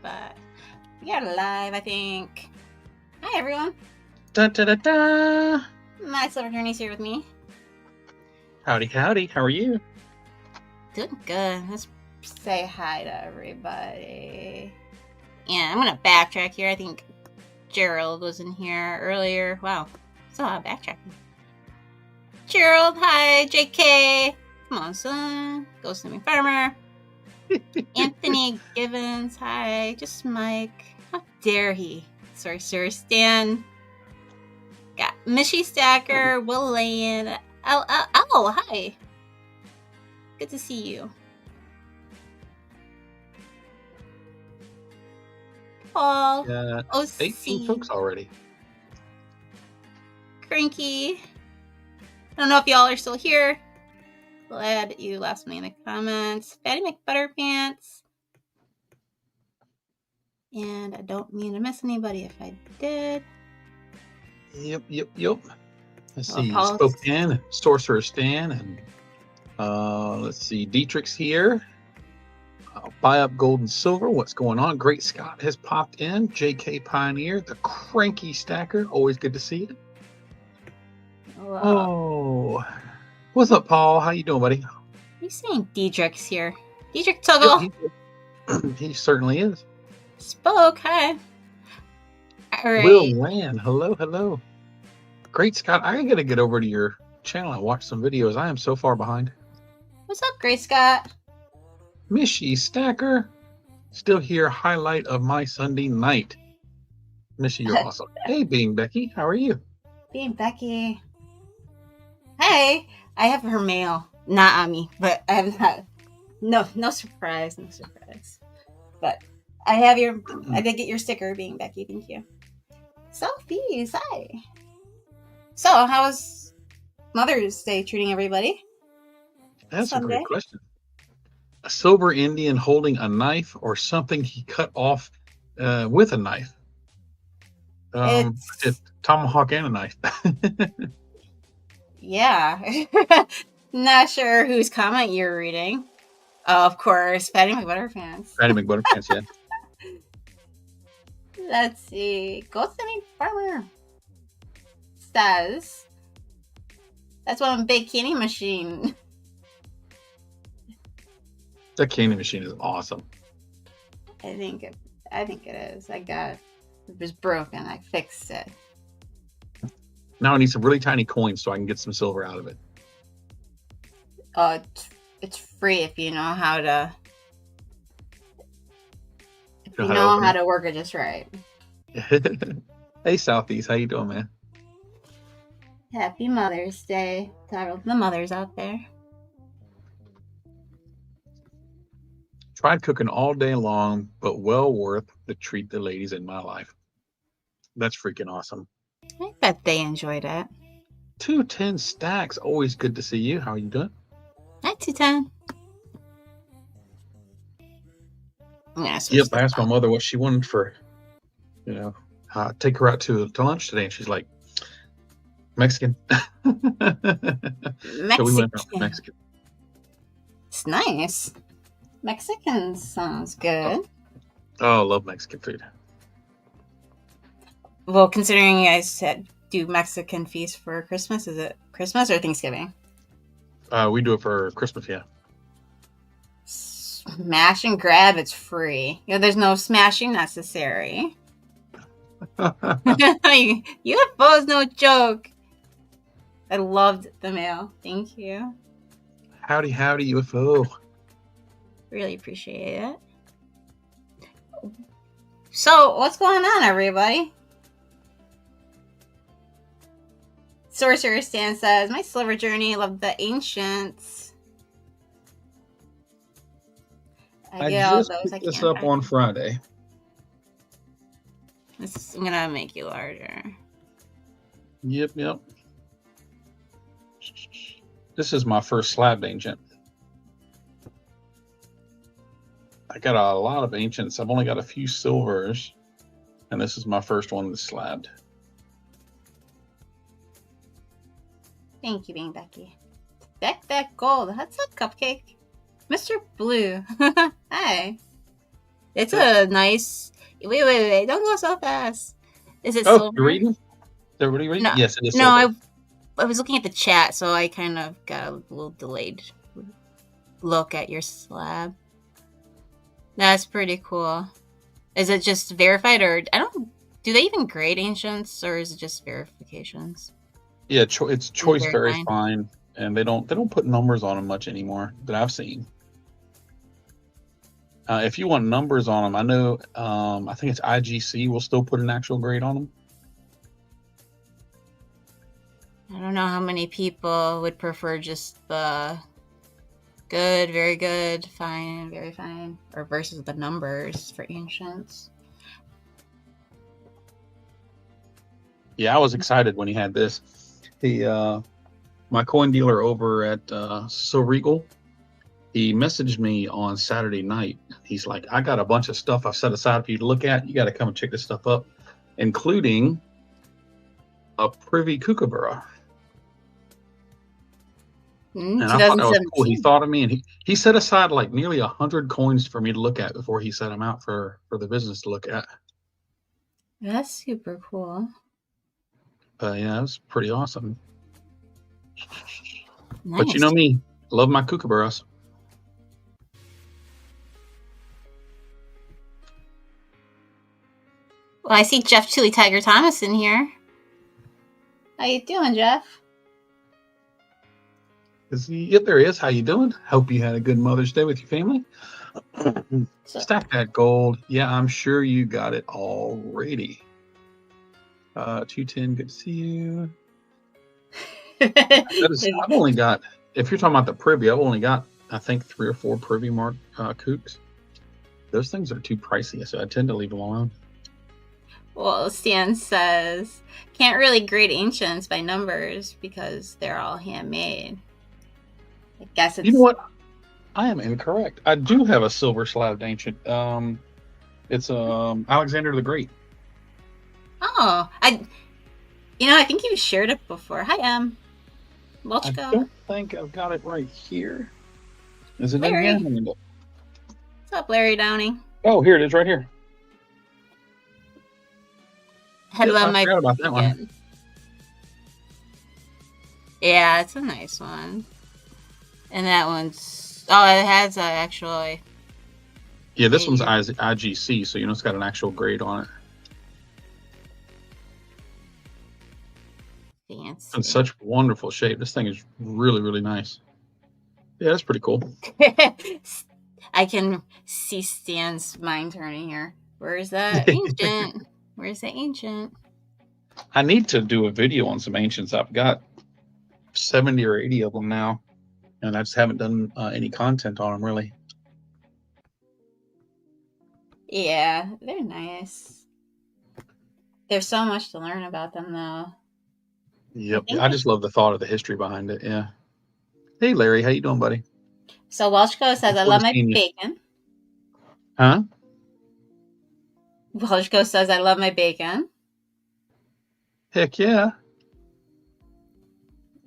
but we are live, I think. Hi, everyone. Da da da da. My Silver Journey's here with me. Howdy, howdy. How are you? Doing good. Let's say hi to everybody. Yeah, I'm gonna backtrack here. I think Gerald was in here earlier. Wow, it's a lot of backtracking. Gerald, hi. JK, come on, son. Ghost Living Farmer. Anthony Givens, hi. Just Mike. How dare he? Sorry, sir. Stan. Got Mishy Stacker, Will Lane. Oh, hi. Good to see you. Paul. Yeah, OC. 18 folks already. Cranky. I don't know if y'all are still here. Glad you left me in the comments. Fatty McButterpants. And I don't mean to miss anybody if I did. Yep. Let's Well, see. Paul's- Spokane, Sorcerer Stan, and let's see. Dietrich's here. Buy up gold and silver. What's going on? Great Scott has popped in. JK Pioneer, the cranky stacker. Always good to see you. Oh, what's up, Paul? How you doing, buddy? You saying Dietrich's here? Dietrich Tuggle. He certainly is. Spoke. Hi. All right. Will Land. Hello. Great Scott. I gotta get over to your channel and watch some videos. I am so far behind. What's up, Great Scott? Mishy Stacker, still here. Highlight of my Sunday night. Mishy, you're awesome. Hey, Being Becky, how are you? Being Becky. Hey, I have her mail. Not on me, but I have not. No surprise. But I have your. I did get your sticker, Being Becky. Thank you. Selfies. Hi. So, how's Mother's Day treating everybody? That's Sunday? a great question. A silver Indian holding a knife or something he cut off with a knife. It's tomahawk and a knife. Yeah. Not sure whose comment you're reading. Oh, of course, Fatty McButterpants. Fatty McButterpants, yeah. Let's see. Ghost Living Farmer says that's one big candy machine. That candy machine is awesome. I think it is. It was broken. I fixed it. Now I need some really tiny coins so I can get some silver out of it. It's free if you know how to. If you Know know how to work it just right. Hey Southeast, how you doing, man? Happy Mother's Day to all the mothers out there. Tried cooking all day long, but well worth the treat the ladies in my life. That's freaking awesome. I bet they enjoyed it. 210 stacks. Always good to see you. How are you doing? Hi, 210. Yep, I asked my mother what she wanted for, take her out to lunch today, and she's like, Mexican. So we went out Mexican. It's nice. Mexican sounds good. Oh, I love Mexican food. Well, considering you guys said do Mexican feast for Christmas, is it Christmas or Thanksgiving? We do it for Christmas, yeah. Smash and grab, it's free. There's no smashing necessary. UFO is no joke. I loved the mail. Thank you. Howdy, UFO. Really appreciate it. So, what's going on, everybody? Sorcerer Stan says, my Silver Journey, love the ancients. I just picked this up on Friday. I'm going to make you larger. Yep. This is my first slabbed ancient. I got a lot of ancients. I've only got a few silvers, and this is my first one that's slabbed. Thank you, Being Becky. Deck gold. What's up, Cupcake? Mr. Blue. Hi. It's a nice. Wait! Don't go so fast. Is it Oh, you're silver? reading? Is everybody reading? No, Yes, it is no. silver. I was looking at the chat, so I kind of got a little delayed look at your slab. That's pretty cool. Is it just verified, or I don't? Do they even grade ancients, or is it just verifications? Yeah, it's choice Verifying. verifying, and they don't put numbers on them much anymore that I've seen. If you want numbers on them, I know. I think it's IGC will still put an actual grade on them. I don't know how many people would prefer just the good, very good, fine, very fine, or versus the numbers for ancients. Yeah, I was excited when he had this. My coin dealer over at Silver Eagle, he messaged me on Saturday night. He's like, I got a bunch of stuff I've set aside for you to look at. You got to come and check this stuff up, including a Privy Kookaburra. And I thought that was cool. He thought of me, and he set aside like nearly 100 coins for me to look at before he set them out for the business to look at. That's super cool. Yeah, it was pretty awesome. Nice. But you know me, love my kookaburras. Well, I see Jeff Chili Tiger Thomas in here. How you doing, Jeff? Yep, there he is. How you doing? Hope you had a good Mother's Day with your family. Stack that gold. Yeah, I'm sure you got it already. 210, good to see you. I've only got, if you're talking about the privy, I've only got, I think, 3 or 4 privy mark kooks. Those things are too pricey, so I tend to leave them alone. Well, Stan says, can't really grade ancients by numbers because they're all handmade. I guess it's... You know what? I am incorrect. I do have a silver slabbed ancient. It's Alexander the Great. Oh, I think you've shared it before. Hi, Welchko. I don't think I've got it right here. Is it Larry? in here? What's up, Larry Downing? Oh, here it is, right here. I forgot about that one. Yeah, it's a nice one. And that one's... Oh, it has actually... Yeah, this one's IGC, so it's got an actual grade on it. Fancy. In such wonderful shape. This thing is really, really nice. Yeah, that's pretty cool. I can see Stan's mind turning here. Where's that ancient? Where's the ancient? I need to do a video on some ancients. I've got 70 or 80 of them now, and I just haven't done any content on them, really. Yeah, they're nice. There's so much to learn about them, though. Yep, I just love the thought of the history behind it, yeah. Hey, Larry, how you doing, buddy? So Welchko says, I love my bacon. Huh? Welchko says, I love my bacon. Heck yeah.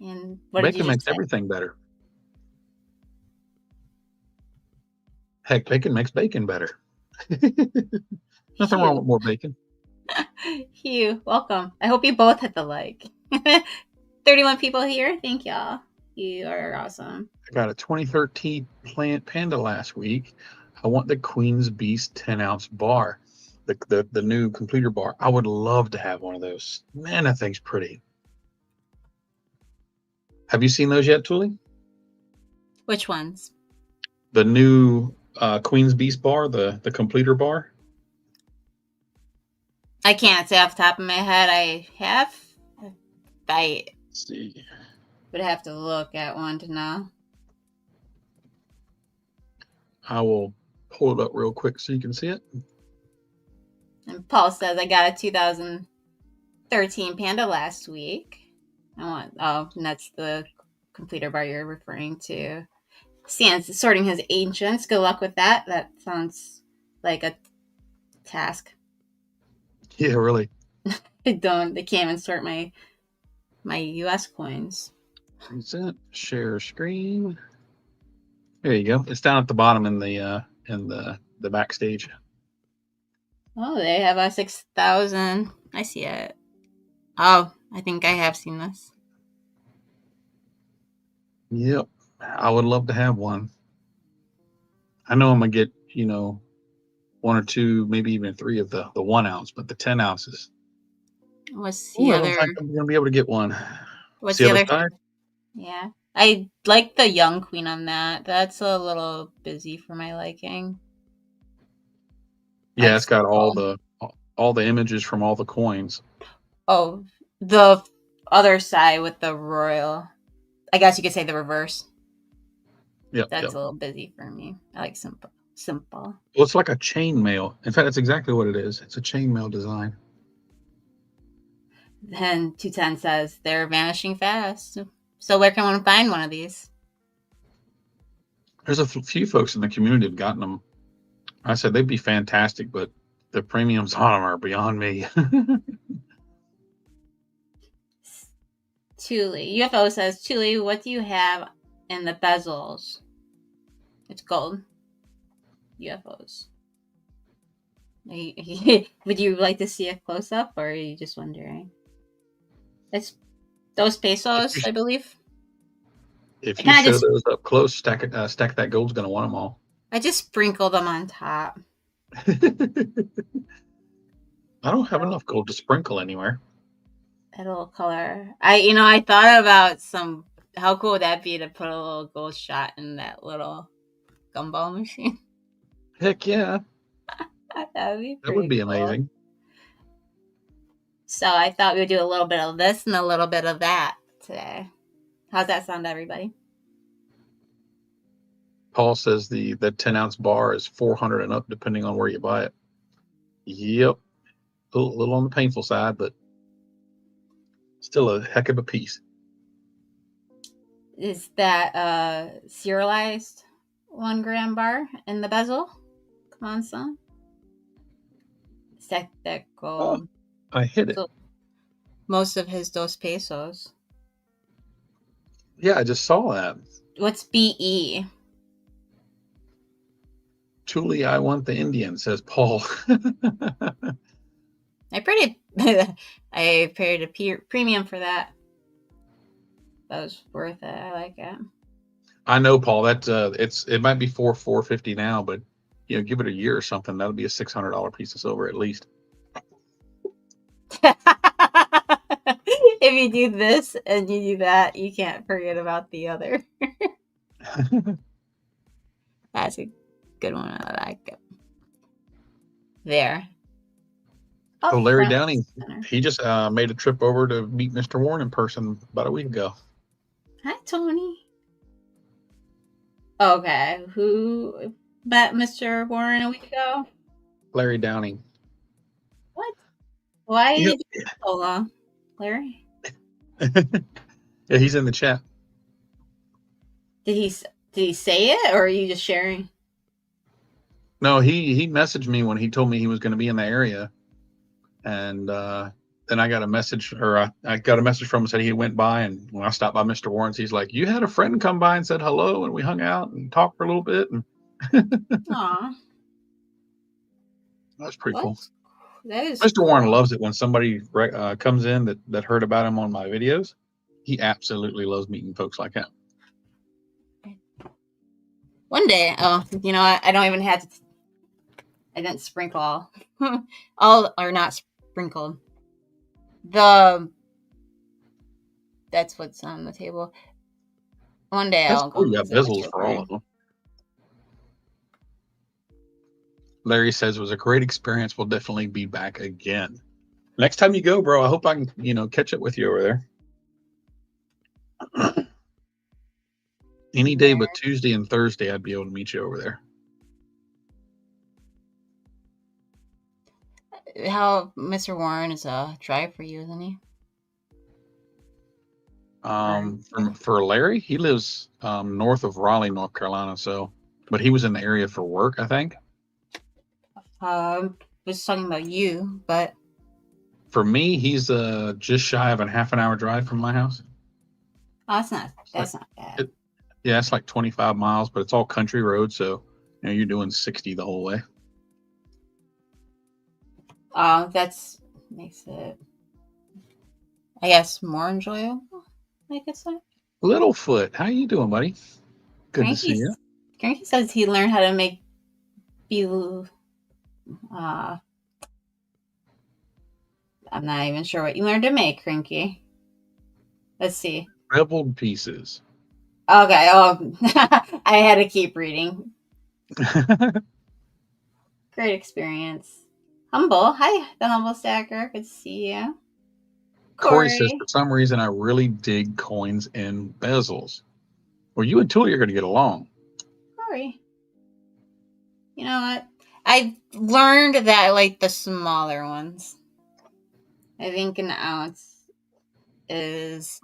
And what bacon makes everything better. Heck, bacon makes bacon better. Nothing wrong with more bacon. Hugh, welcome. I hope you both hit the like. 31 people here. Thank y'all. You are awesome. I got a 2013 plant panda last week. I want the Queen's Beast 10-ounce bar, the new completer bar. I would love to have one of those. Man, that thing's pretty. Have you seen those yet, Tuli? Which ones? The new Queen's Beast bar, the completer bar. I can't say off the top of my head. I have. Let's see. Would have to look at one to know. I will pull it up real quick so you can see it. And Paul says, I got a 2013 Panda last week. And that's the completer bar you're referring to. Stan's sorting his ancients. Good luck with that. That sounds like a task. Yeah, really. They can't even sort my US coins. Present, share screen. There you go. It's down at the bottom in the backstage. Oh, they have a 6,000. I see it. Oh, I think I have seen this. Yep. I would love to have one. I know I'm gonna get, one or two, maybe even three of the 1 ounce, but the 10 ounces. What's Ooh, the I don't other? think I'm gonna be able to get one. What's It's the the other other? side. Yeah, I like the young queen on that. That's a little busy for my liking. Yeah, Like it's got simple. all the images from all the coins. Oh, the other side with the royal. I guess you could say the reverse. Yep, That's yep. a little busy for me. I like simple. Simple. Well, it's like a chain mail. In fact, that's exactly what it is. It's a chain mail design. Then 210 says they're vanishing fast. So where can one find one of these? There's a few folks in the community have gotten them. I said they'd be fantastic, but the premiums on them are beyond me. Chuli. UFO says, Chuli, what do you have in the bezels? It's gold. UFOs. Would you like to see a close up, or are you just wondering? It's those if pesos, you I believe. I if you kind of show just, those up close, stack that gold's gonna want them all. I just sprinkle them on top. I don't have enough gold to sprinkle anywhere. A little color. I thought about some. How cool would that be to put a little gold shot in that little gumball machine? Heck yeah, That would be that would pretty be cool. amazing. So I thought we would do a little bit of this and a little bit of that today. How's that sound, everybody? Paul says the 10 ounce bar is 400 and up, depending on where you buy it. Yep, little on the painful side, but still a heck of a piece. Is that serialized 1 gram bar in the bezel? Come on, son. Stack that Oh, gold. I hit it. So most of his dos pesos. Yeah, I just saw that. What's BE? Truly, I want the Indian, says Paul. I pretty I paid a premium for that. That was worth it. I like it. I know, Paul. That it might be 450 now, but give it a year or something. That'll be a $600 piece of silver at least. If you do this and you do that, you can't forget about the other. That's a good one. I like it. There. Oh, Up Larry front Downing, center. he just made a trip over to meet Mr. Warren in person about a week ago. Hi, Tony. Okay, who met Mr. Warren a week ago? Larry Downing. What? Why did Yep. you do so long, Larry? Yeah, he's in the chat. Did he did he say it, or are you just sharing? No, he messaged me when he told me he was going to be in the area, and then I got a message, or I got a message from him said he went by, and when I stopped by Mr. Warren's, he's like, "You had a friend come by and said hello, and we hung out and talked for a little bit, and Aw, that's pretty what? cool." That is Mr. Warren cool. loves it when somebody comes in that heard about him on my videos. He absolutely loves meeting folks like him. One day, I don't even have to. I didn't sprinkle all are not sprinkled. The That's what's on the table. One day That's I'll cool. go You got visit bezels Mr. for all of Warren. them. Larry says it was a great experience. We'll definitely be back again. Next time you go, bro, I hope I can, catch up with you over there. Any day but Tuesday and Thursday, I'd be able to meet you over there. How Mr. Warren is a drive for you, isn't he? For Larry, he lives north of Raleigh, North Carolina. But he was in the area for work, I think. Was talking about you, but For me, he's just shy of a half an hour drive from my house. oh, It's like, that's not bad. yeah, it's like 25 miles, but it's all country roads, so you're doing 60 the whole way. That's makes it, I guess, more enjoyable, I could say. Littlefoot, how you doing, buddy? Good to see you. Cranky says he learned how to make be. I'm not even sure what you learned to make, Cranky. Let's see. Beveled pieces. Okay. Oh, I had to keep reading. Great experience. Humble. Hi, the Humble Stacker. Good to see you. Corey says, Corey. for some reason, I really dig coins in bezels. Well, you and Tully are going to get along. Corey. You know what? I learned that I like the smaller ones. I think an ounce is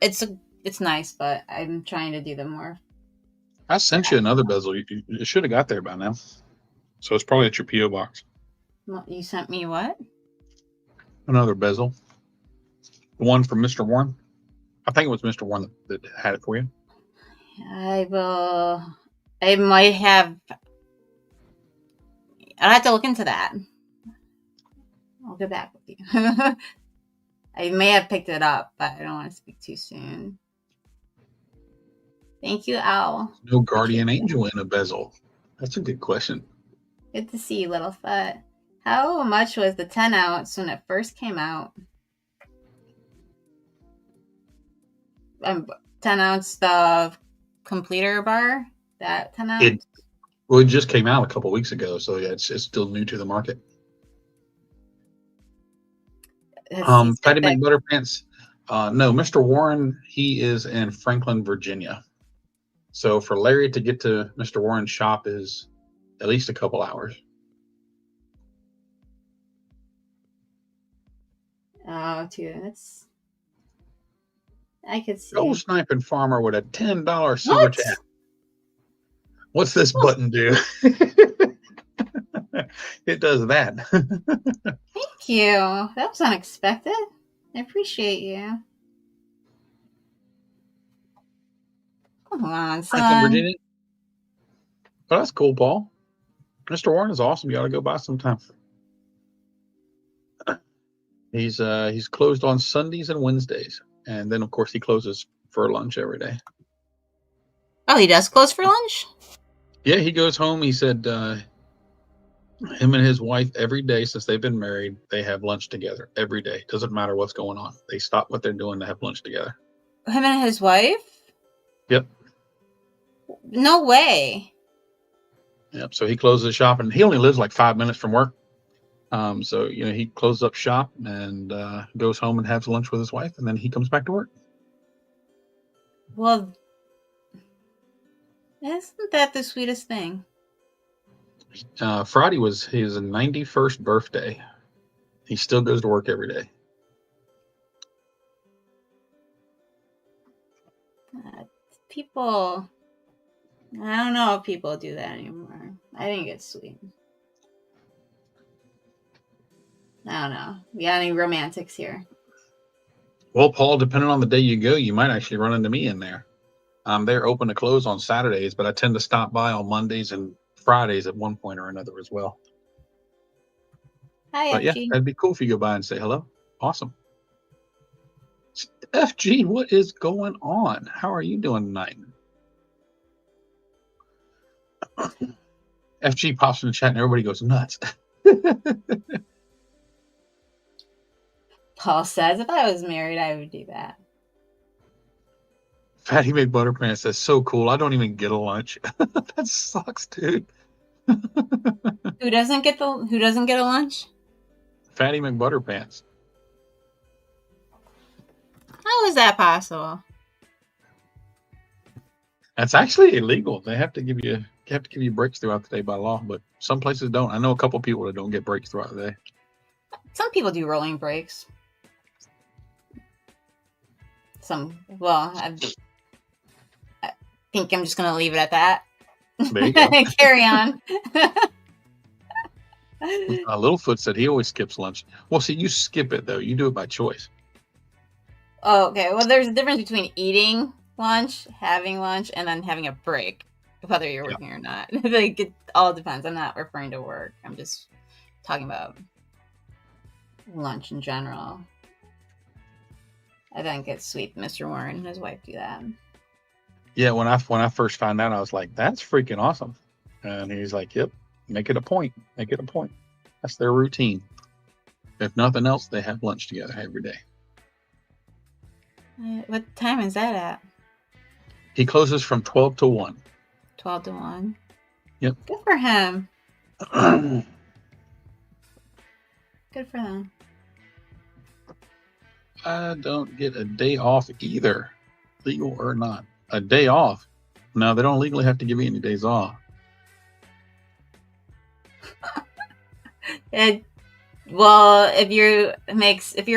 it's nice, but I'm trying to do the more. I sent you another bezel. You should have got there by now. So it's probably at your P.O. box. You sent me what? Another bezel. The one from Mr. Warren. I think it was Mr. Warren that had it for you. I will. I might have. I'll have to look into that. I'll get back with you. I may have picked it up, but I don't want to speak too soon. Thank you, Owl. No guardian angel in a bezel. That's a good question. Good to see you, Littlefoot. How much was the 10 ounce when it first came out? 10 ounce, the completer bar? That 10 ounce? It just came out a couple weeks ago, so yeah, it's still new to the market. Patty McButterpants. No, Mr. Warren, he is in Franklin, Virginia. So for Larry to get to Mr. Warren's shop is at least a couple hours. Oh, that's. I could see. Go sniping farmer with a $10 super chat. What's this button do? It does that. Thank you. That was unexpected. I appreciate you. Come on, son. Franklin, Virginia. Oh, that's cool, Paul. Mr. Warren is awesome. You ought to go by sometime. He's closed on Sundays and Wednesdays, and then of course he closes for lunch every day. Oh, he does close for lunch? Yeah, he goes home. He said him and his wife every day since they've been married, they have lunch together every day. Doesn't matter what's going on. They stop what they're doing to have lunch together. Him and his wife? Yep. No way. Yep. So he closes the shop, and he only lives like 5 minutes from work. So he closes up shop and goes home and has lunch with his wife, and then he comes back to work. Well, isn't that the sweetest thing? Friday was his 91st birthday. He still goes to work every day. People, I don't know if people do that anymore. I think it's sweet. I don't know. We got any romantics here? Well, Paul, depending on the day you go, you might actually run into me in there. They're open to close on Saturdays, but I tend to stop by on Mondays and Fridays at one point or another as well. Hi, but FG. Yeah, that'd be cool if you go by and say hello. Awesome. FG, what is going on? How are you doing tonight? FG pops in the chat and everybody goes nuts. Paul says, if I was married, I would do that. Fatty McButterpants says, so cool. I don't even get a lunch. That sucks, dude. Who doesn't get a lunch? Fatty McButterpants. How is that possible? That's actually illegal. They have to give you breaks throughout the day by law, but some places don't. I know a couple people that don't get breaks throughout the day. Some people do rolling breaks. I think I'm just going to leave it at that. There you go. Carry on. Littlefoot said he always skips lunch. Well, see, you skip it, though. You do it by choice. Oh, okay. Well, there's a difference between eating lunch, having lunch, and then having a break, whether you're working or not. Like, it all depends. I'm not referring to work. I'm just talking about lunch in general. I think it's sweet Mr. Warren and his wife do that. Yeah, when I first found out, I was like, "That's freaking awesome," and he's like, "Yep, make it a point. Make it a point. That's their routine. If nothing else, they have lunch together every day." What time is that at? He closes from 12 to 1. 12 to 1. Yep. Good for him. Good for them. I don't get a day off either, legal or not. A day off? No, they don't legally have to give me any days off. Well, if you're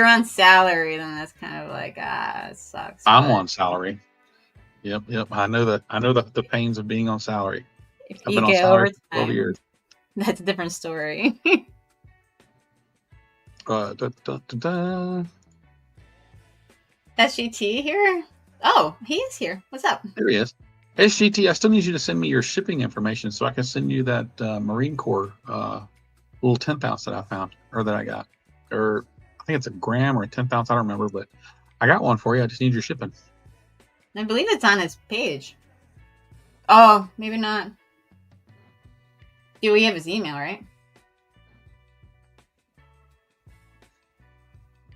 on salary, then that's kind of like it sucks. I'm on salary. Yep. I know the pains of being on salary. If I've you been on get salary for 12 overtime, years. that's a different story. SGT here? Oh, he is here. What's up? There he is. SGT, I still need you to send me your shipping information so I can send you that Marine Corps little 10th ounce that I found, or that I got. Or I think it's a gram or a 10th ounce. I don't remember, but I got one for you. I just need your shipping. I believe it's on his page. Oh, maybe not. Do we have his email, right?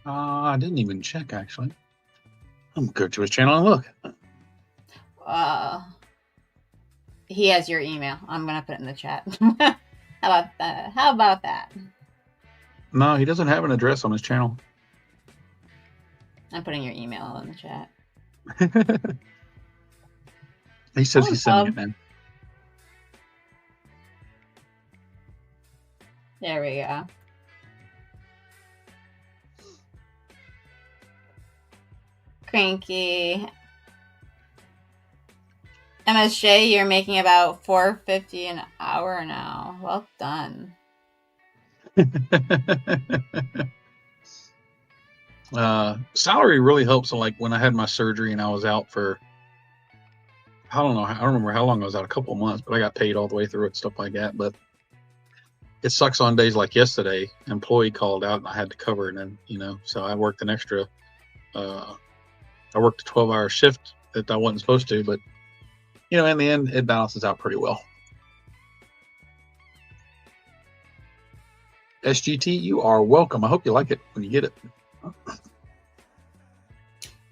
I didn't even check, actually. I'm going to go to his channel and look. He has your email. I'm going to put it in the chat. How about that? No, he doesn't have an address on his channel. I'm putting your email in the chat. He says he's sending it now. There we go. Cranky. MSJ, you're making about $4.50 an hour now. Well done. Salary really helps. So like when I had my surgery and I was out for, I don't remember how long I was out, a couple of months, but I got paid all the way through it, stuff like that. But it sucks on days like yesterday. Employee called out and I had to cover it, and so I worked an extra. I worked a 12-hour shift that I wasn't supposed to, but in the end, it balances out pretty well. SGT, you are welcome. I hope you like it when you get it.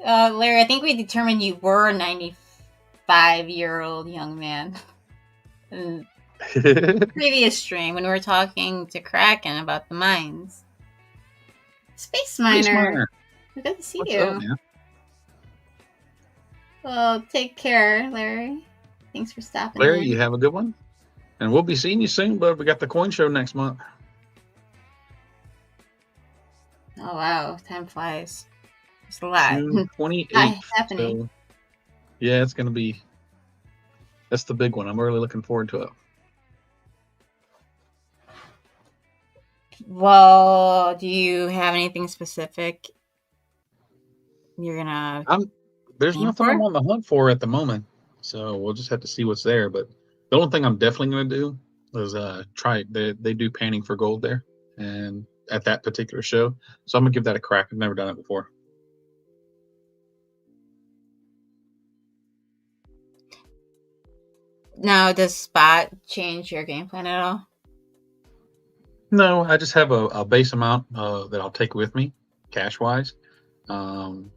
Larry, I think we determined you were a 95-year-old young man. In the previous stream when we were talking to Kraken about the mines. Space Miner. Good to see What's you. Up, man? Well, take care, Larry. Thanks for stopping Larry, in. you have a good one. And we'll be seeing you soon, bud. We got the coin show next month. Oh, wow. Time flies. It's a lot. June 28th. Happening. So, yeah, it's going to be... That's the big one. I'm really looking forward to it. Well, do you have anything specific you're gonna? There's nothing I'm on the hunt for at the moment, so we'll just have to see what's there. But the only thing I'm definitely going to do is try. They do panning for gold there, and at that particular show, so I'm gonna give that a crack. I've never done it before. Now, does Spot change your game plan at all? No, I just have a base amount that I'll take with me, cash wise, and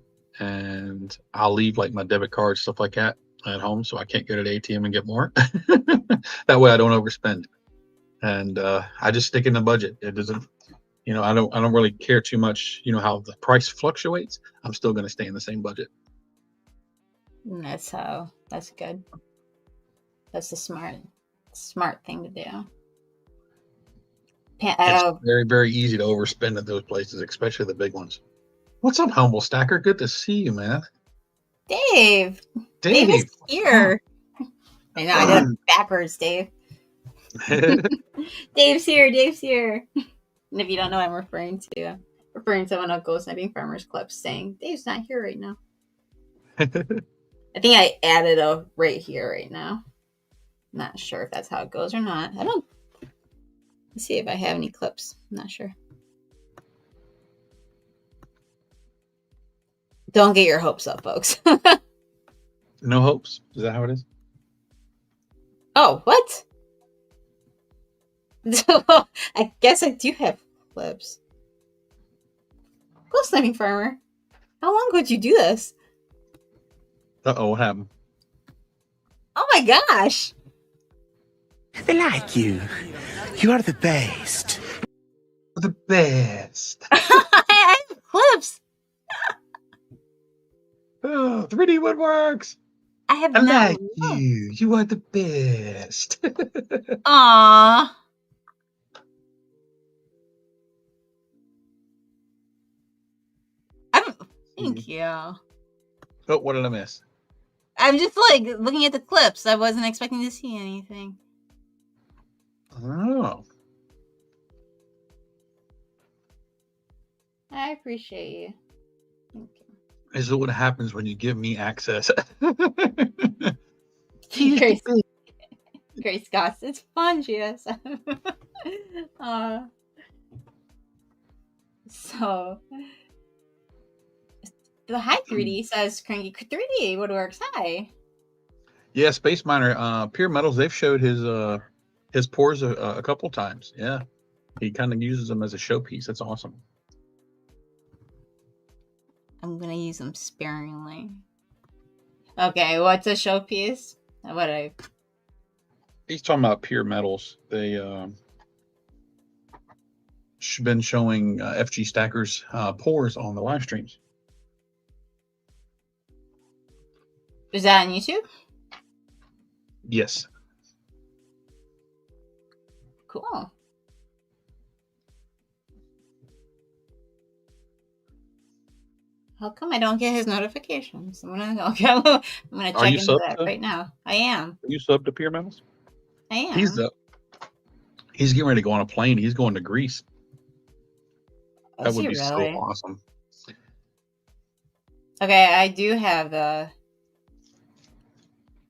I'll leave like my debit card, stuff like that, at home, so I can't go to the ATM and get more. That way, I don't overspend, and I just stick in the budget. It doesn't, I don't really care too much, how the price fluctuates. I'm still going to stay in the same budget. That's good. That's the smart thing to do. It's very, very easy to overspend at those places, especially the big ones. What's up, Humble Stacker? Good to see you, man. Dave is here. I know, I did it backwards, Dave. Dave's here. And if you don't know what I'm referring to one of Ghost Sniping Farmers clips saying, Dave's not here right now. I think I added a right here right now. Not sure if that's how it goes or not. Let's see if I have any clips. I'm not sure. Don't get your hopes up, folks. No hopes. Is that how it is? Oh, what? I guess I do have clips. Go sniping farmer. How long would you do this? Uh-oh, what happened? Oh my gosh. They like you. You are the best. The best. I have clips. Oh, 3D Woodworks. I have I not. like you. You are the best. Aww. Thank you. Oh, what did I miss? I'm just like looking at the clips. I wasn't expecting to see anything. Oh. I appreciate you. Thank you. This is what happens when you give me access. Grace Scott, it's fun, GS. So the high 3D says Cranky 3D Woodworks. Hi. Yeah, Space Miner, Pure Metals, they've showed his pores a couple times. Yeah. He kind of uses them as a showpiece. That's awesome. I'm gonna use them sparingly. Okay, what's a showpiece? He's talking about Pure Metals. They been showing FG Stackers pores on the live streams. Is that on YouTube? Yes. Cool. How come I don't get his notifications? I'm gonna check into that right now. I am. Are you subbed to Pure Metals? I am. He's getting ready to go on a plane. He's going to Greece. That would be so awesome. Okay, I do have the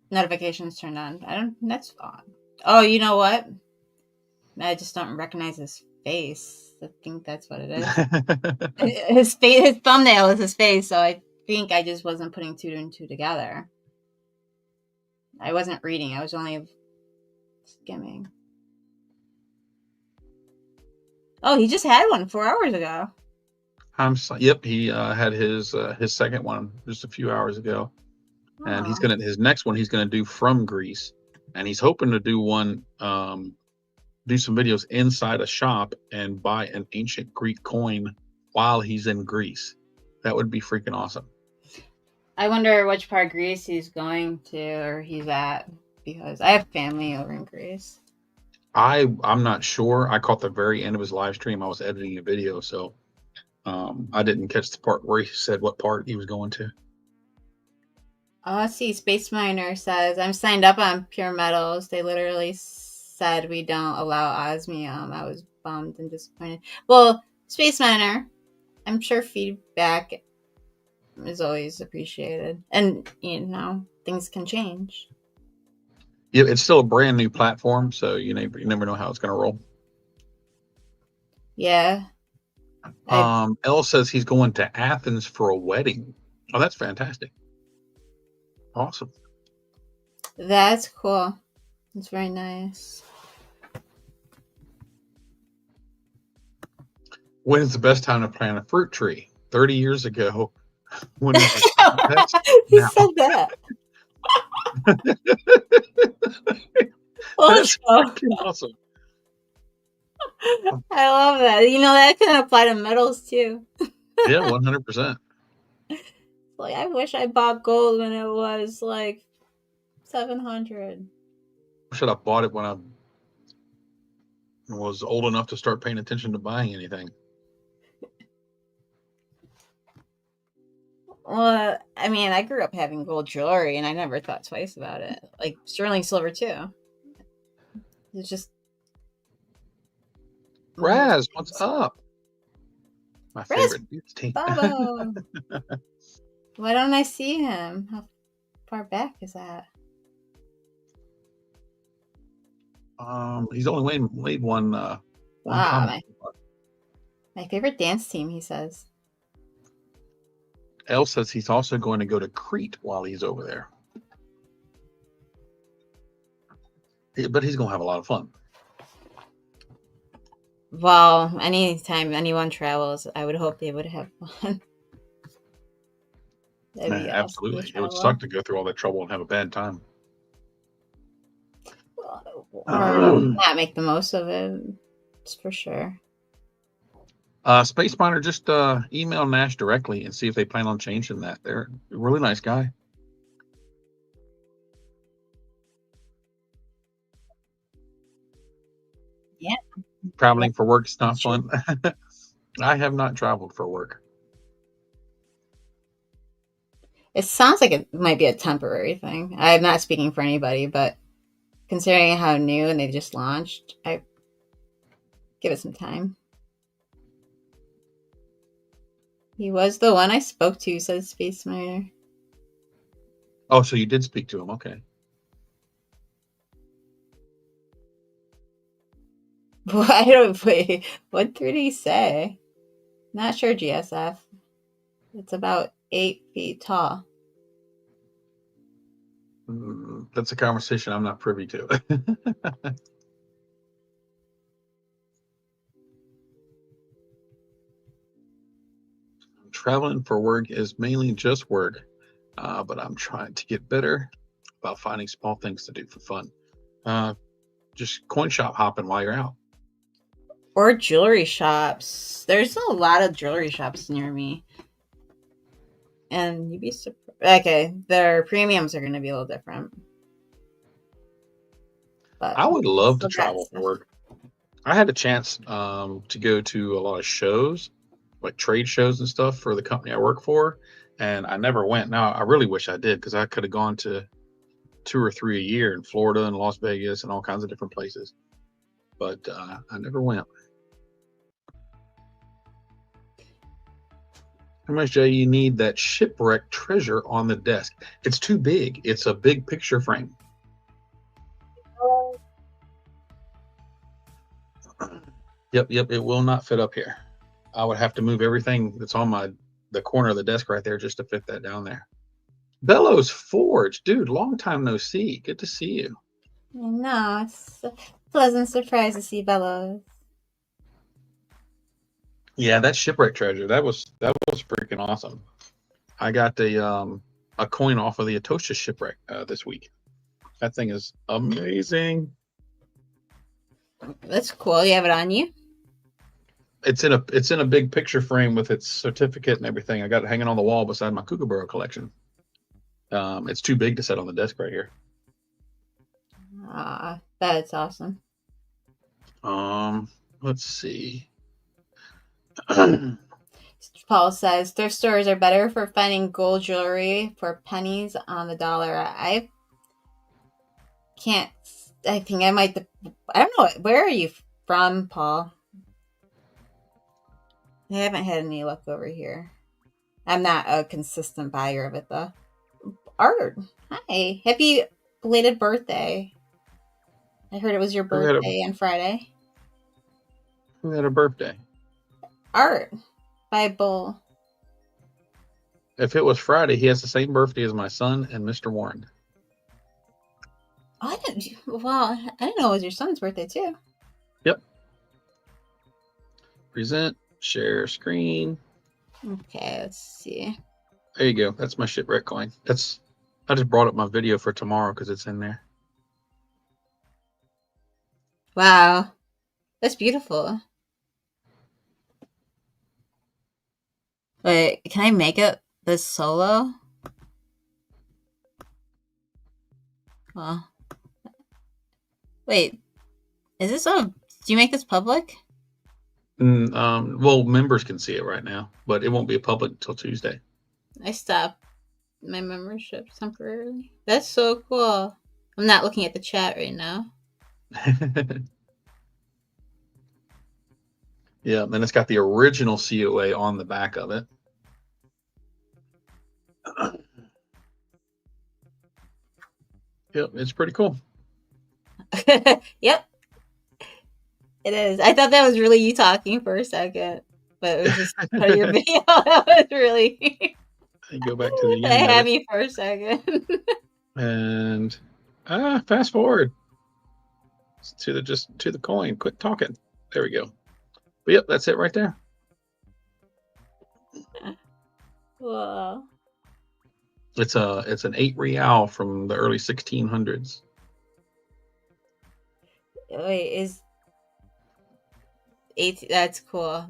notifications turned on. That's odd. Oh, you know what? I just don't recognize his face. I think that's what it is. His thumbnail is his face, so I think I just wasn't putting two and two together. I wasn't reading. I was only skimming. Oh, he just had one 4 hours ago. Yep, he had his second one just a few hours ago, and his next one he's gonna do from Greece, and he's hoping to do one, do some videos inside a shop and buy an ancient Greek coin while he's in Greece. That would be freaking awesome. I wonder which part of Greece he's going to or he's at, because I have family over in Greece. I'm not sure. I caught the very end of his live stream. I was editing a video, so I didn't catch the part where he said what part he was going to. Let's see. Space Miner says, I'm signed up on Pure Metals. They literally said we don't allow osmium. I was bummed and disappointed. Well, Space Miner, I'm sure feedback is always appreciated. And, things can change. Yeah, it's still a brand new platform, so you never know how it's going to roll. Yeah. Elle says he's going to Athens for a wedding. Oh, that's fantastic. Awesome. That's cool. It's very nice. When is the best time to plant a fruit tree? 30 years ago. When is he said that. That's awesome. I love that. That can apply to metals too. Yeah, 100%. Like, I wish I bought gold when it was like 700. Should have bought it when I was old enough to start paying attention to buying anything. Well, I mean, I grew up having gold jewelry, and I never thought twice about it. Like sterling silver too. It's just. Raz, what's up? My favorite dude's team. Why don't I see him? How far back is that? He's only made one Wow, my favorite dance team, he says. Elle says he's also going to go to Crete while he's over there. But he's going to have a lot of fun. Well, anytime anyone travels, I would hope they would have fun. That'd be Absolutely. awesome. It would suck to go through all that trouble and have a bad time. Or not make the most of it. It's for sure. Space Miner, just email Nash directly and see if they plan on changing that. They're a really nice guy. Yeah. Traveling for work is not fun. I have not traveled for work. It sounds like it might be a temporary thing. I'm not speaking for anybody, but considering how new and they just launched, I give it some time. He was the one I spoke to, says Space Miner. Oh, so you did speak to him. Okay. I don't wait. What did he say? Not sure, GSF. It's about 8 feet tall. That's a conversation I'm not privy to. Traveling for work is mainly just work, but I'm trying to get better about finding small things to do for fun. Just coin shop hopping while you're out. Or jewelry shops. There's a lot of jewelry shops near me. And you'd be surprised. Okay, their premiums are going to be a little different. But I would love to still got travel for stuff. work. I had a chance to go to a lot of shows, like trade shows and stuff for the company I work for, and I never went. Now, I really wish I did because I could have gone to 2 or 3 a year in Florida and Las Vegas and all kinds of different places. But I never went. How much do you need that shipwreck treasure on the desk? It's too big. It's a big picture frame. Yep. It will not fit up here. I would have to move everything that's on the corner of the desk right there just to fit that down there. Bellows Forge, dude, long time no see. Good to see you. No, it's a pleasant surprise to see Bellows. Yeah, that shipwreck treasure, that was freaking awesome. I got a coin off of the Atosha shipwreck this week. That thing is amazing. That's cool. You have it on you? It's in a big picture frame with its certificate and everything. I got it hanging on the wall beside my Kookaburra collection. It's too big to set on the desk right here. That's awesome. Let's see. Paul says thrift stores are better for finding gold jewelry for pennies on the dollar. I think I might. I don't know. Where are you from, Paul? I haven't had any luck over here. I'm not a consistent buyer of it, though. Art, hi. Happy belated birthday. I heard it was your birthday on Friday. Who had a birthday? Art by Bull. If it was Friday, he has the same birthday as my son and Mr. Warren. I didn't know it was your son's birthday, too. Yep. Present, share screen. Okay, let's see. There you go. That's my shipwreck coin. I just brought up my video for tomorrow because it's in there. Wow. That's beautiful. Wait, can I make it this solo? Well, wait, is this do you make this public? Well, members can see it right now, but it won't be public until Tuesday. I stopped my membership temporarily. That's so cool. I'm not looking at the chat right now. Yeah, then it's got the original COA on the back of it. Yep, it's pretty cool. Yep. It is. I thought that was really you talking for a second, but it was just part of your video. That was really. You go back to the I end of had it, me for a second. and fast forward to the coin. Quit talking. There we go. But yep, that's it right there. Whoa. It's an 8 real from the early 1600s. Wait, is 18? That's cool.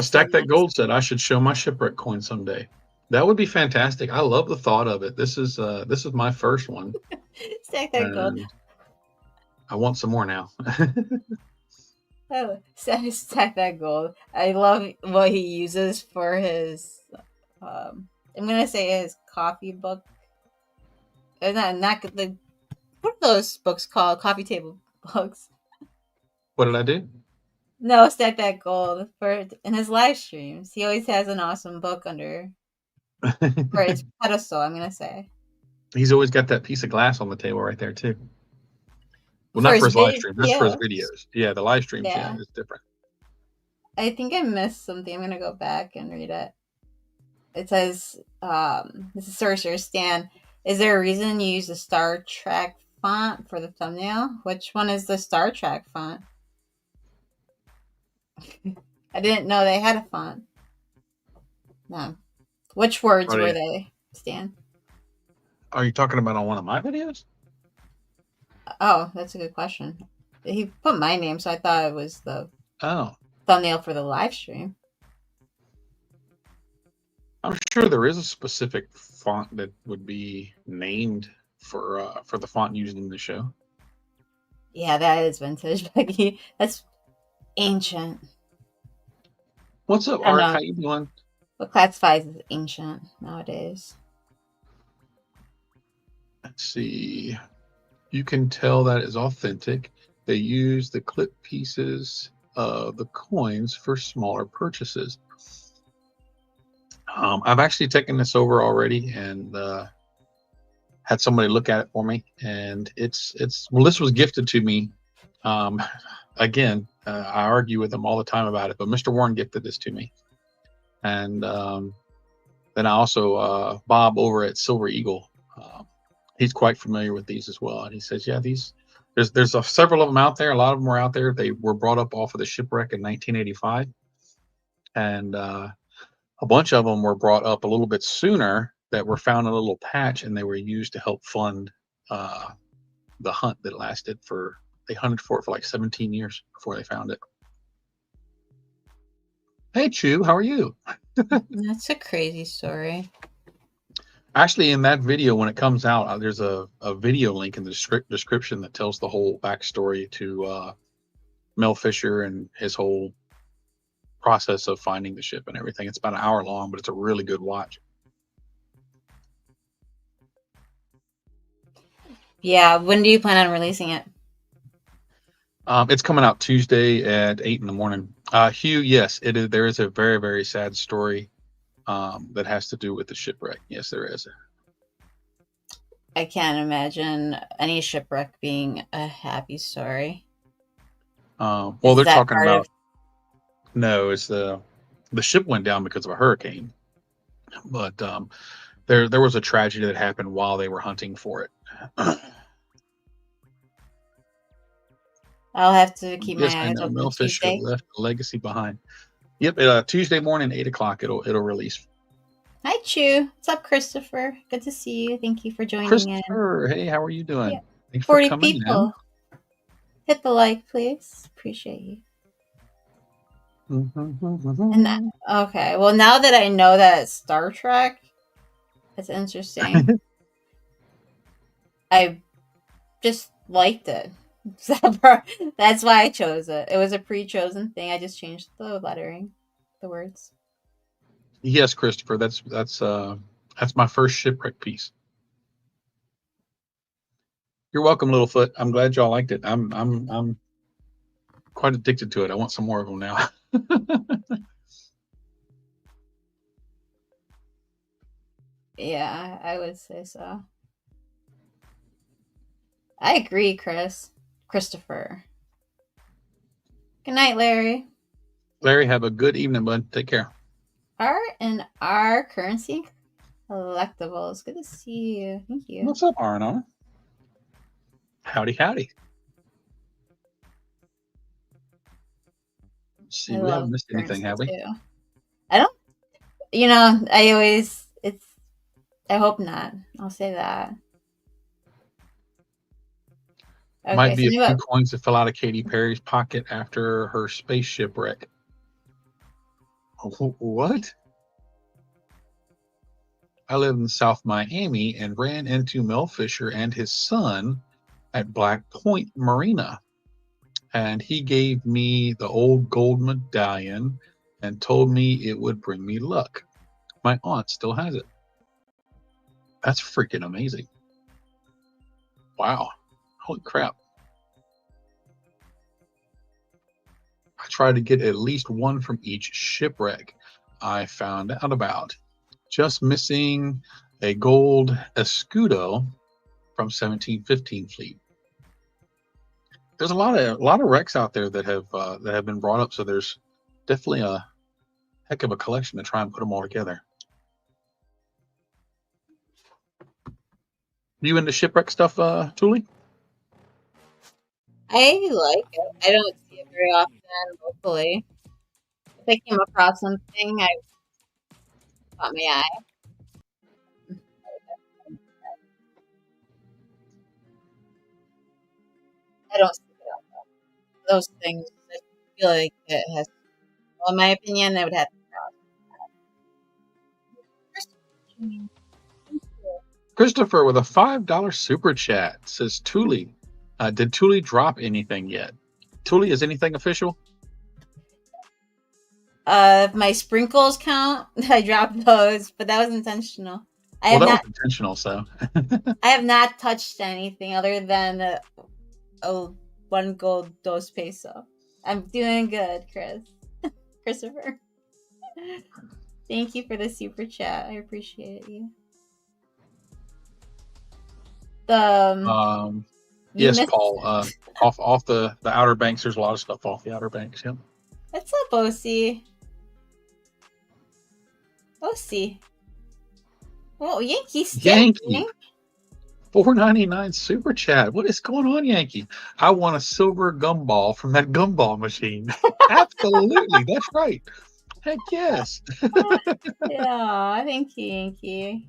Stack That Gold said I should show my shipwreck coin someday. That would be fantastic. I love the thought of it. This is my first one. Stack That Gold. I want some more now. Oh, Stack That Gold. I love what he uses for his. I'm gonna say his coffee book. Not the. What are those books called? Coffee table books. What did I do? No, Stack That Gold for in his live streams. He always has an awesome book under for his pedestal. I'm gonna say. He's always got that piece of glass on the table right there too. Well, For not his for his live stream. That's for his videos. videos. Yeah, the live streams. Yeah, Yeah. it's different. I think I missed something. I'm gonna go back and read it. It says, "This is Sorcerer Stan. Is there a reason you use the Star Trek font for the thumbnail? Which one is the Star Trek font? I didn't know they had a font. No. Which words were they, Stan? Are you talking about on one of my videos? Oh, that's a good question. He put my name, so I thought it was the Oh, thumbnail for the live stream. I'm sure there is a specific font that would be named for the font used in the show. Yeah, that is vintage, Becky. That's ancient. What's up, Art? How you doing? What classifies as ancient nowadays? Let's see. You can tell that is authentic. They use the clip pieces of the coins for smaller purchases. I've actually taken this over already and had somebody look at it for me, and it's well, this was gifted to me. Again, I argue with him all the time about it, but Mr. Warren gifted this to me, and then I also Bob over at Silver Eagle. He's quite familiar with these as well, and he says, yeah, there's several of them out there. A lot of them were out there. They were brought up off of the shipwreck in 1985, and a bunch of them were brought up a little bit sooner that were found in a little patch, and they were used to help fund the hunt that lasted for. They hunted for it for like 17 years before they found it. Hey, Chew, how are you? That's a crazy story. Actually, in that video, when it comes out, there's a video link in the description that tells the whole backstory to Mel Fisher and his whole process of finding the ship and everything. It's about an hour long, but it's a really good watch. Yeah, when do you plan on releasing it? It's coming out Tuesday at 8 in the morning. Hugh, yes, it is. There is a very, very sad story that has to do with the shipwreck. Yes, there is. I can't imagine any shipwreck being a happy story. Well, they're talking about. No, it's the ship went down because of a hurricane, but there was a tragedy that happened while they were hunting for it. I'll have to keep Yes, my I eyes know. open Mel Fisher Tuesday. left a legacy behind. Yep, Tuesday morning, 8 o'clock. It'll release. Hi, Chew. What's up, Christopher? Good to see you. Thank you for joining Christopher, hey, how are you doing? Yeah. Thanks for 40 coming people. in. Hit the like, please. Appreciate you. And okay, well, now that I know that it's Star Trek, it's interesting. I just liked it. That's why I chose it. It was a pre-chosen thing. I just changed the lettering, the words. Yes, Christopher, that's my first shipwreck piece. You're welcome, Littlefoot. I'm glad y'all liked it. I'm quite addicted to it. I want some more of them now. Yeah, I would say so. I agree, Christopher. Good night, Larry. Larry, have a good evening, bud. Take care. R and R Currency Collectibles. Good to see you. Thank you. What's up, R&R? Howdy, howdy. Let's see, we haven't missed anything, have we? Too. I don't. You know, I always. It's. I hope not. I'll say that. Okay, Might be a few coins that fell out of Katy Perry's pocket after her spaceship wreck. What? I live in South Miami and ran into Mel Fisher and his son at Black Point Marina. And he gave me the old gold medallion and told me it would bring me luck. My aunt still has it. That's freaking amazing. Wow. Holy crap. I tried to get at least one from each shipwreck I found out about. Just missing a gold escudo from 1715 fleet. There's a lot of wrecks out there that have been brought up, so there's definitely a heck of a collection to try and put them all together. You into shipwreck stuff, Thule? I like it. I don't see it very often locally. If I came across something, I caught my eye. I don't see it often. Those things, I feel like it has, well, in my opinion, they would have to cross. Christopher with a $5 super chat says, Thule, did Thule drop anything yet? Thule, is anything official? If my sprinkles count, I dropped those, but that was intentional. Well, that was intentional, so. I have not touched anything other than a 1 gold 2 peso. I'm doing good, Christopher. Thank you for the super chat. I appreciate you. Yes, Paul. Off the Outer Banks, there's a lot of stuff off the Outer Banks. Yep. What's up, OC? OC. Oh, Yankee. $4.99 super chat. What is going on, Yankee? I want a silver gumball from that gumball machine. Absolutely, that's right. Heck yes. Yeah, thank you, Yankee.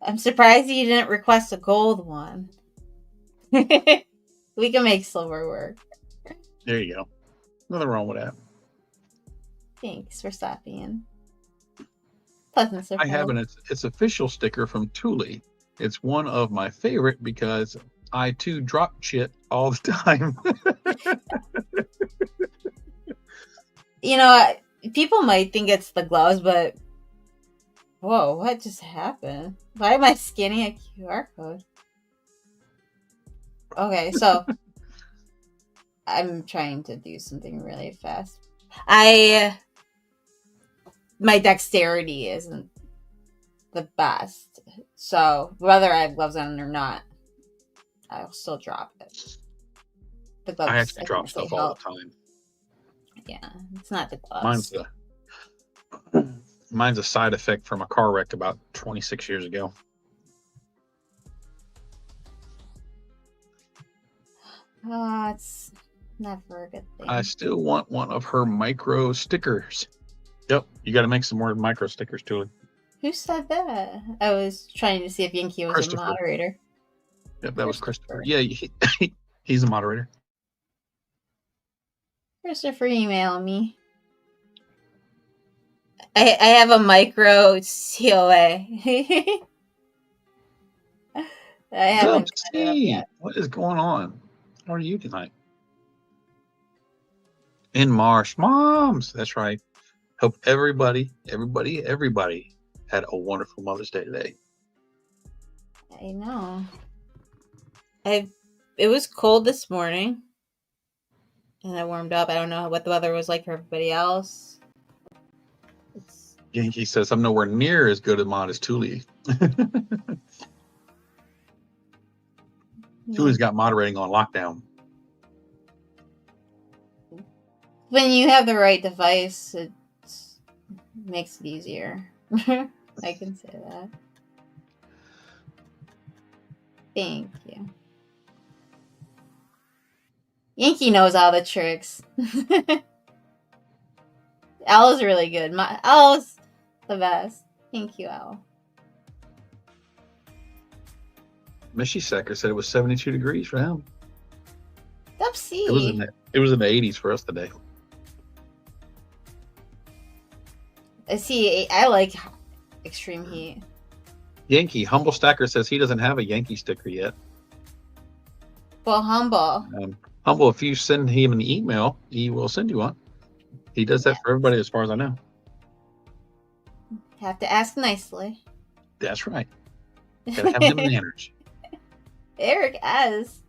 I'm surprised you didn't request a gold one. We can make silver work. There you go. Nothing wrong with that. Thanks for stopping in. Pleasant surprise. I have it's official sticker from Thule. It's one of my favorite because I too drop shit all the time. You know, people might think it's the gloves, but whoa, what just happened? Why am I scanning a QR code? Okay, so I'm trying to do something really fast. My dexterity isn't the best, so whether I have gloves on or not, I'll still drop it. The gloves, I actually drop stuff all the time. Yeah, it's not the gloves. Mine's a side effect from a car wreck about 26 years ago. It's never a good thing. I still want one of her micro stickers. Yep, you got to make some more micro stickers, Thule. Who said that? I was trying to see if Yankee was a moderator. Yep, that was Christopher. Yeah, he's a moderator. Christopher, email me. I have a micro COA. I haven't cut it up yet. What is going on? How are you tonight? In Marsh Moms. That's right. Hope everybody had a wonderful Mother's Day today. I know. It was cold this morning. And I warmed up. I don't know what the weather was like for everybody else. Yankee says, I'm nowhere near as good a mod as Thule. Julie's got moderating on lockdown. When you have the right device, it makes it easier. I can say that. Thank you. Yankee knows all the tricks. Al's really good. Al's the best. Thank you, Al. Missy Secker said it was 72 degrees for him. Upsy. It was in the 80s for us today. See, I like extreme heat. Yankee Humble Stacker says he doesn't have a Yankee sticker yet. Well, Humble. Humble, if you send him an email, he will send you one. He does that for everybody, as far as I know. Have to ask nicely. That's right. Gotta have them manners. Eric S.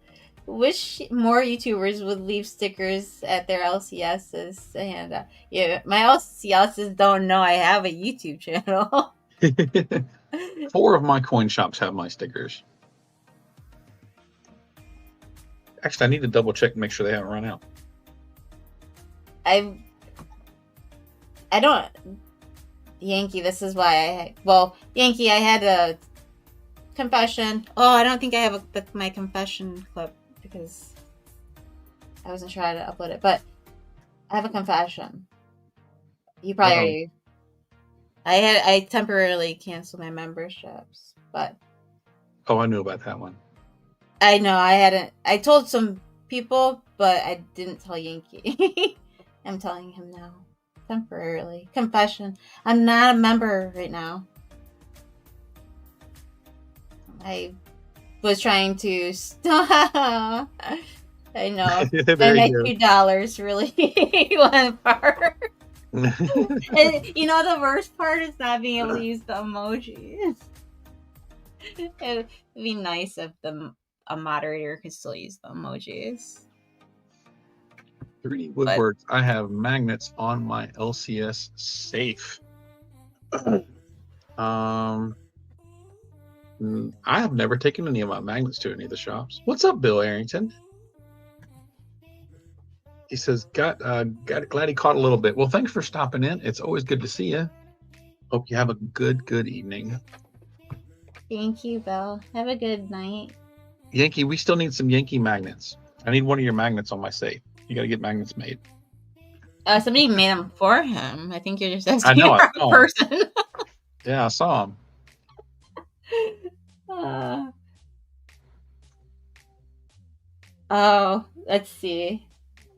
Wish more YouTubers would leave stickers at their LCSs. And yeah, my LCSs don't know I have a YouTube channel. 4 of my coin shops have my stickers. Actually, I need to double check and make sure they haven't run out. I don't. Yankee, this is why Yankee, I had a confession. Oh, I don't think I have my confession clip because I wasn't sure how to upload it, but I have a confession. You probably already. I temporarily canceled my memberships, but. Oh, I knew about that one. I know I told some people, but I didn't tell Yankee. I'm telling him now. Temporarily. Confession. I'm not a member right now. I was trying to stop. I know. My $2 really went far. And, the worst part is not being able to use the emojis. It'd be nice if a moderator could still use the emojis. 3D Woodworks. I have magnets on my LCS safe. I have never taken any of my magnets to any of the shops. What's up, Bill Arrington? He says, glad he caught a little bit. Well, thanks for stopping in. It's always good to see you. Hope you have a good evening. Thank you, Bill. Have a good night. Yankee, we still need some Yankee magnets. I need one of your magnets on my safe. You got to get magnets made. Somebody made them for him. I think you're just asking the wrong person. Yeah, I saw him. Let's see.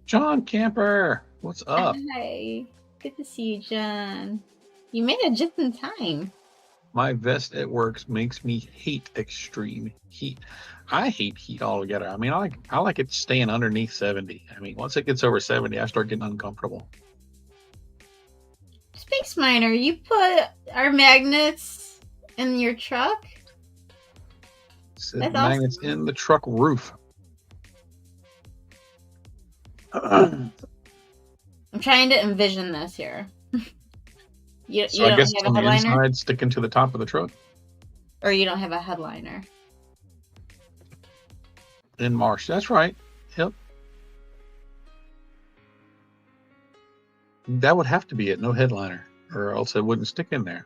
John Camper, what's up? Hi. Good to see you, John. You made it just in time. My vest at work makes me hate extreme heat. I hate heat altogether. I mean, I like it staying underneath 70. I mean, once it gets over 70, I start getting uncomfortable. Space Miner, you put our magnets in your truck? That's magnets awesome. In the truck roof. I'm trying to envision this here. You so don't I guess have on a headliner? The inside, sticking to the top of the truck. Or you don't have a headliner. In March. That's right. Yep. That would have to be it. No headliner. Or else it wouldn't stick in there.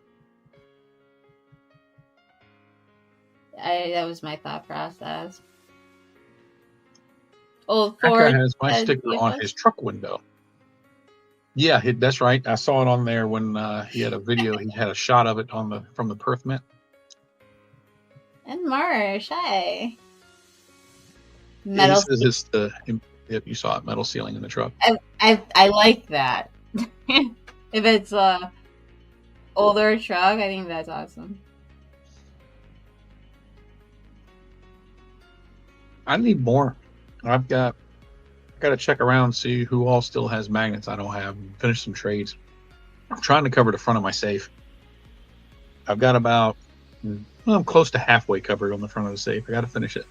That was my thought process. Old Ford has my sticker on his truck window. Yeah, that's right. I saw it on there when he had a video. He had a shot of it from the Perth Mint. And Marsh, hi. Metal. Yep, you saw it. Metal ceiling in the truck. I like that. If it's a older truck, I think that's awesome. I need more. I've got to check around, see who all still has magnets I don't have, and finish some trades. I'm trying to cover the front of my safe. I've got I'm close to halfway covered on the front of the safe. I got to finish it.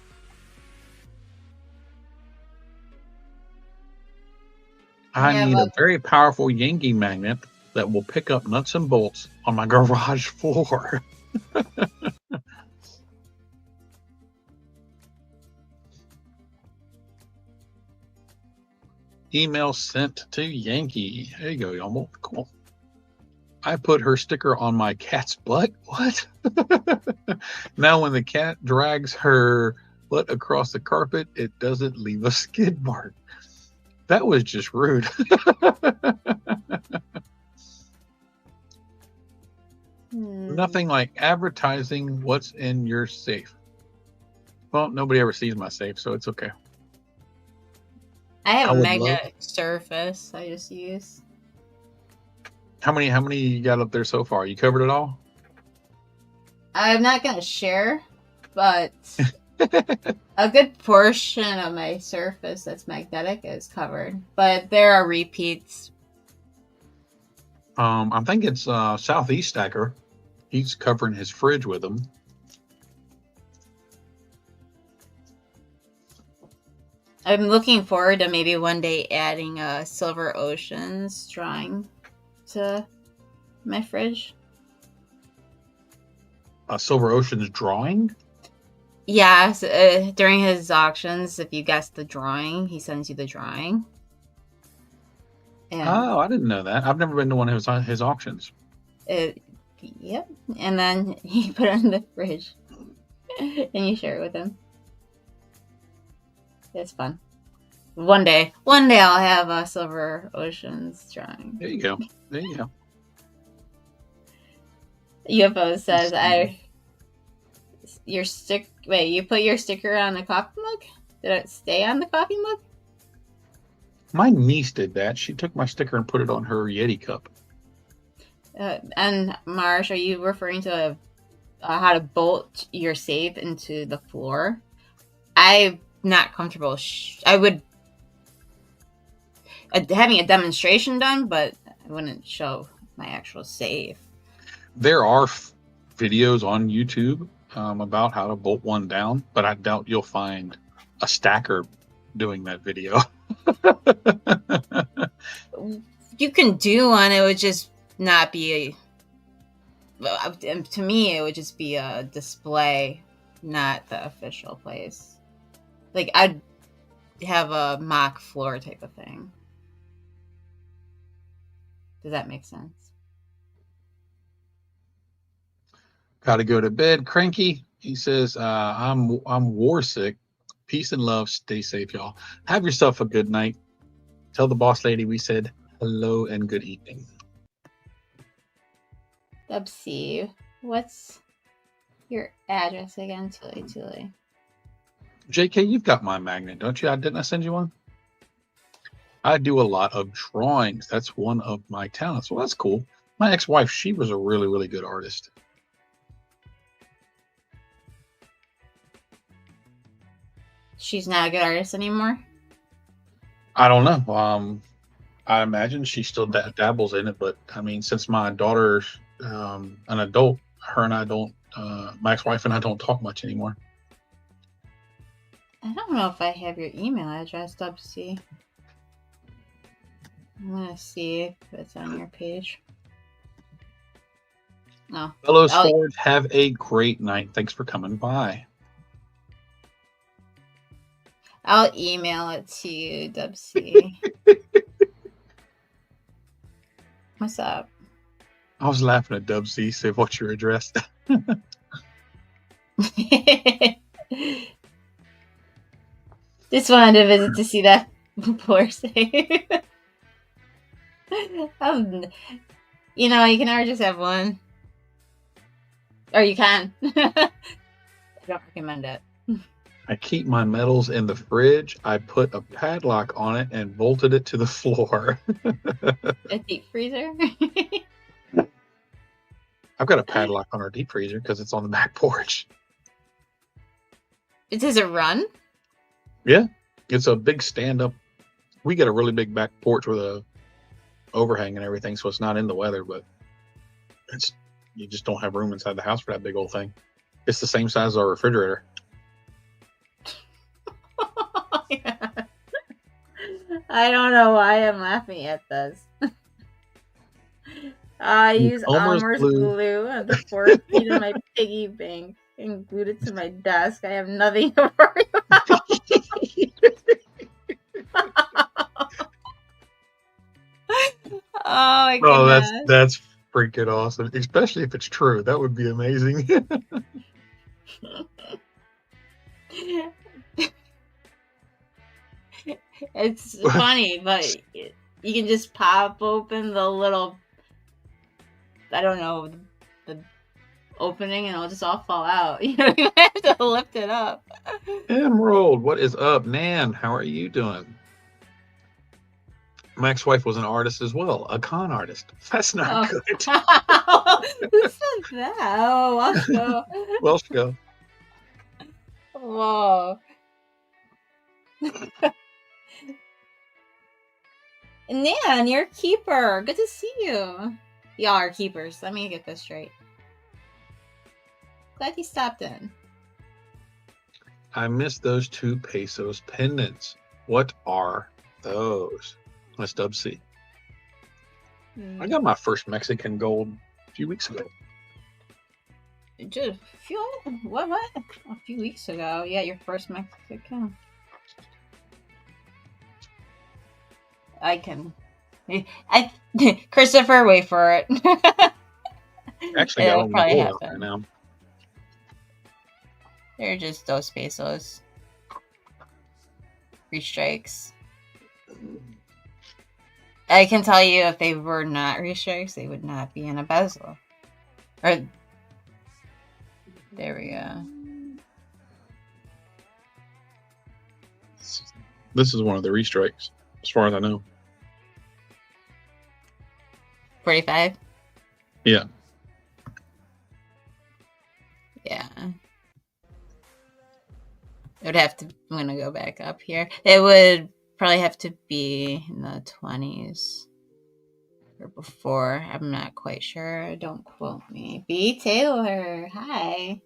I need a very powerful Yankee magnet that will pick up nuts and bolts on my garage floor. Email sent to Yankee. There you go, Yumble. Cool. I put her sticker on my cat's butt. What? Now when the cat drags her butt across the carpet, it doesn't leave a skid mark. That was just rude. Nothing like advertising what's in your safe. Well, nobody ever sees my safe, so it's okay. I have I a would magnetic surface I just use. How many you got up there so far? You covered it all? I'm not going to share, but a good portion of my surface that's magnetic is covered. But there are repeats. I think it's Southeast Stacker. He's covering his fridge with them. I'm looking forward to maybe one day adding a Silver Oceans drawing to my fridge. A Silver Ocean's drawing? Yeah, during his auctions, if you guess the drawing, he sends you the drawing. And Oh, I didn't know that. I've never been to one of his auctions. Yep. And then you put it in the fridge and you share it with him. It's fun. One day I'll have a Silver Oceans drawing. There you go. There you go. UFO says, you put your sticker on the coffee mug? Did it stay on the coffee mug? My niece did that. She took my sticker and put it on her Yeti cup. And Marsh, are you referring to how to bolt your safe into the floor? I'm not comfortable. I would having a demonstration done, but I wouldn't show my actual safe. There are videos on YouTube about how to bolt one down, but I doubt you'll find a stacker doing that video. You can do one. It would just not be to me, it would just be a display, not the official place. Like, I'd have a mock floor type of thing. Does that make sense? Gotta go to bed. Cranky. He says, I'm war sick. Peace and love. Stay safe, y'all. Have yourself a good night. Tell the boss lady we said hello and good evening. Dubsy, what's your address again? Tuli. JK, you've got my magnet, don't you? Didn't I send you one? I do a lot of drawings. That's one of my talents. Well, that's cool. My ex-wife, she was a really, really good artist. She's not a good artist anymore? I don't know. I imagine she still dabbles in it, but I mean, since my daughter's an adult, her and I don't, my ex-wife and I don't talk much anymore. I don't know if I have your email address, Dubsy. I'm gonna see if it's on your page. No. Fellows Ford, have a great night. Thanks for coming by. I'll email it to you, Dubsy. What's up? I was laughing at Dubsy. Say, what's your address? Just wanted to visit to see that poor save. You know, you can never just have one. Or you can. I don't recommend it. I keep my medals in the fridge. I put a padlock on it and bolted it to the floor. A deep freezer? I've got a padlock on our deep freezer because it's on the back porch. Does it run? Yeah. It's a big stand-up. We got a really big back porch with a overhang and everything, so it's not in the weather, but you just don't have room inside the house for that big old thing. It's the same size as our refrigerator. Yeah. I don't know why I'm laughing at this. I use Elmer's glue on the 4 feet of my piggy bank and glued it to my desk. I have nothing to worry about. my Oh, goodness. that's freaking awesome. Especially if it's true. That would be amazing. It's funny, but you can just pop open the little, I don't know, the opening, and it'll just all fall out. You know, you have to lift it up. Emerald, what is up? Nan, how are you doing? My ex-wife was an artist as well, a con artist. That's not good. Who said that? Oh, Welsh go. Welsh go. Whoa. Nan, you're a keeper. Good to see you. Y'all are keepers. Let me get this straight. Glad you stopped in. I miss those 2 pesos pendants. What are those? That's Dub C. I got my first Mexican gold a few weeks ago. Just what? A few weeks ago. Yeah, your first Mexican. Christopher, wait for it. Actually, got It'll all my probably gold out happen. right now. They're just those pesos. Restrikes. I can tell you, if they were not restrikes, they would not be in a bezel. Or there we go. This is one of the restrikes, as far as I know. 45? Yeah. Yeah. It would have to, I'm going to go back up here. It would probably have to be in the 20s or before. I'm not quite sure. Don't quote me. B. Taylor, hi.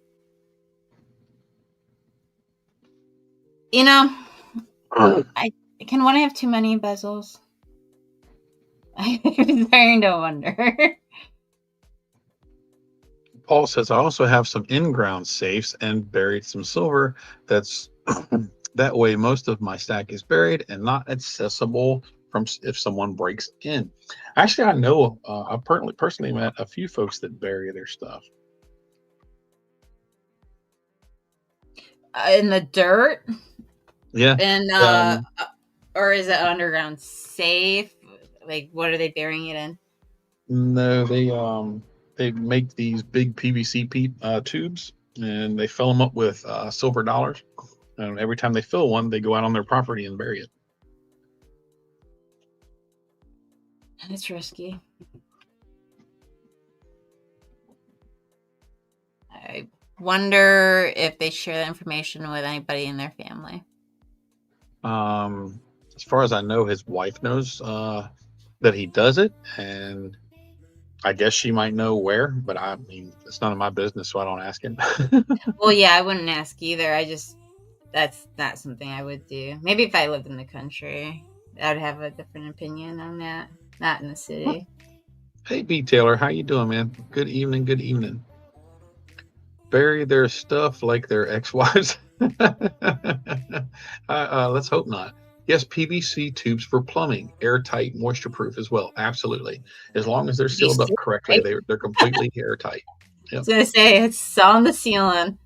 You know, can one have too many bezels? I'm starting to wonder. Paul says, I also have some in-ground safes and buried some silver. That's that way most of my stack is buried and not accessible from if someone breaks in. Actually, I know I personally met a few folks that bury their stuff. In the dirt? Yeah. And or is it underground safe? Like, what are they burying it in? No, they make these big PVC tubes and they fill them up with silver dollars. And every time they fill one, they go out on their property and bury it. It's risky. I wonder if they share that information with anybody in their family. As far as I know, his wife knows that he does it, and I guess she might know where, but I mean, it's none of my business, so I don't ask him. Well, yeah, I wouldn't ask either. That's not something I would do. Maybe if I lived in the country, I'd have a different opinion on that. Not in the city. Hey, B. Taylor, how you doing, man? Good evening, good evening. Bury their stuff like their ex-wives. Let's hope not. Yes, PVC tubes for plumbing, airtight, moisture-proof as well. Absolutely. As long as they're sealed up correctly, right? they're completely airtight. Yep. I was going to say, it's on the ceiling.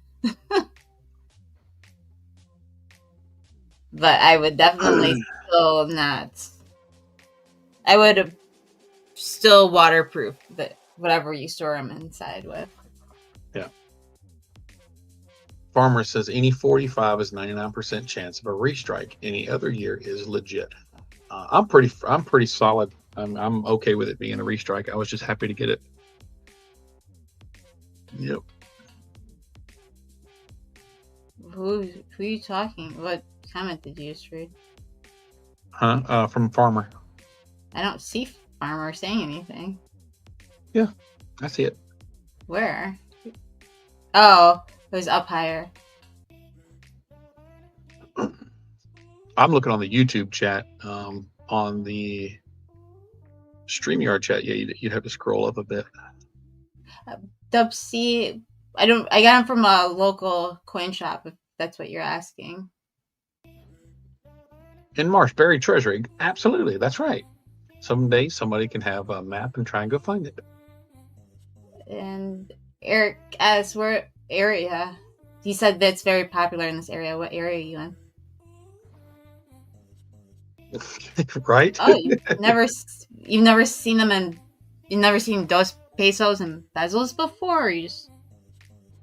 But I would definitely still not. I would still waterproof whatever you store them inside with. Yeah. Farmer says any 45 is 99% chance of a restrike. Any other year is legit. I'm pretty solid. I'm okay with it being a restrike. I was just happy to get it. Yep. Who are you talking? What comment did you just read? From Farmer. I don't see Farmer saying anything. Yeah, I see it. Where? Oh, it was up higher. I'm looking on the YouTube chat. On the StreamYard chat, yeah, you'd have to scroll up a bit. Dub C, I got them from a local coin shop, if that's what you're asking. In Marsh, buried treasury. Absolutely, that's right. someday somebody can have a map and try and go find it. And Eric, as what area? He said that's very popular in this area. What area are you in? Right? Oh, you've never seen them in. You've never seen dos pesos and bezels before. Or you just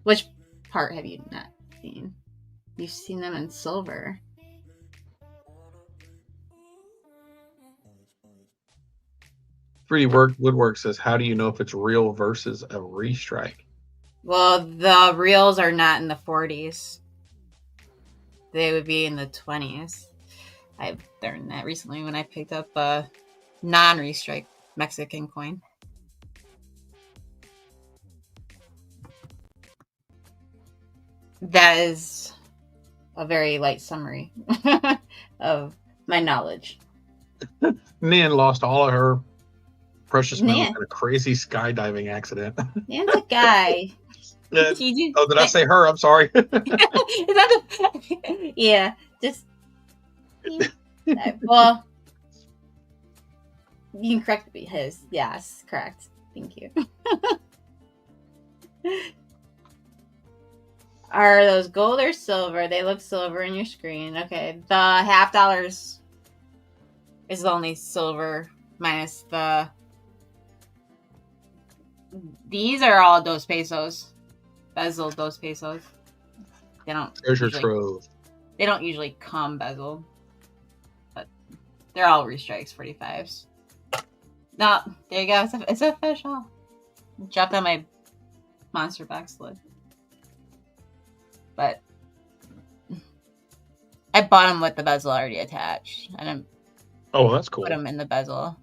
which part have you not seen? You've seen them in silver. Woodwork says, "How do you know if it's real versus a restrike?" Well, the reels are not in the 40s. They would be in the 20s. I learned that recently when I picked up a non-restrike Mexican coin. That is a very light summary of my knowledge. Nan lost all of her precious metals Nan. in a crazy skydiving accident. Nan's a guy. Oh, did I say her? I'm sorry. Yeah, just well, you can correct his. Yes, correct. Thank you. Are those gold or silver? They look silver in your screen. Okay, the $50 is the only silver minus the. These are all dos pesos. Bezeled dos pesos. They don't Treasure usually, trove. They don't usually come bezeled, but they're all restrikes 45s. No, there you go. It's a fish off. Dropped on my monster box lid, but I bought them with the bezel already attached. I didn't. Oh, that's cool. Put them in the bezel.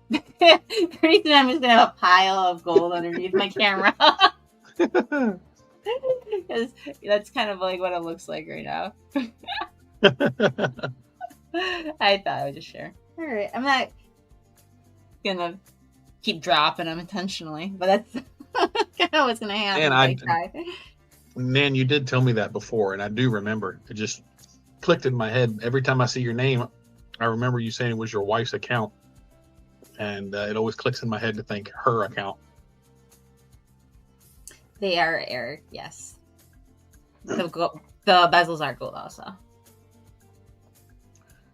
Pretty soon I'm just gonna have a pile of gold underneath my camera. Because that's kind of like what it looks like right now. I thought I would just share. Alright, I'm not gonna keep dropping them intentionally, but that's kind of what's gonna happen. Nan, you did tell me that before, and I do remember. It just clicked in my head. Every time I see your name, I remember you saying it was your wife's account. And it always clicks in my head to think her account. They are Eric, yes. The bezels are gold also.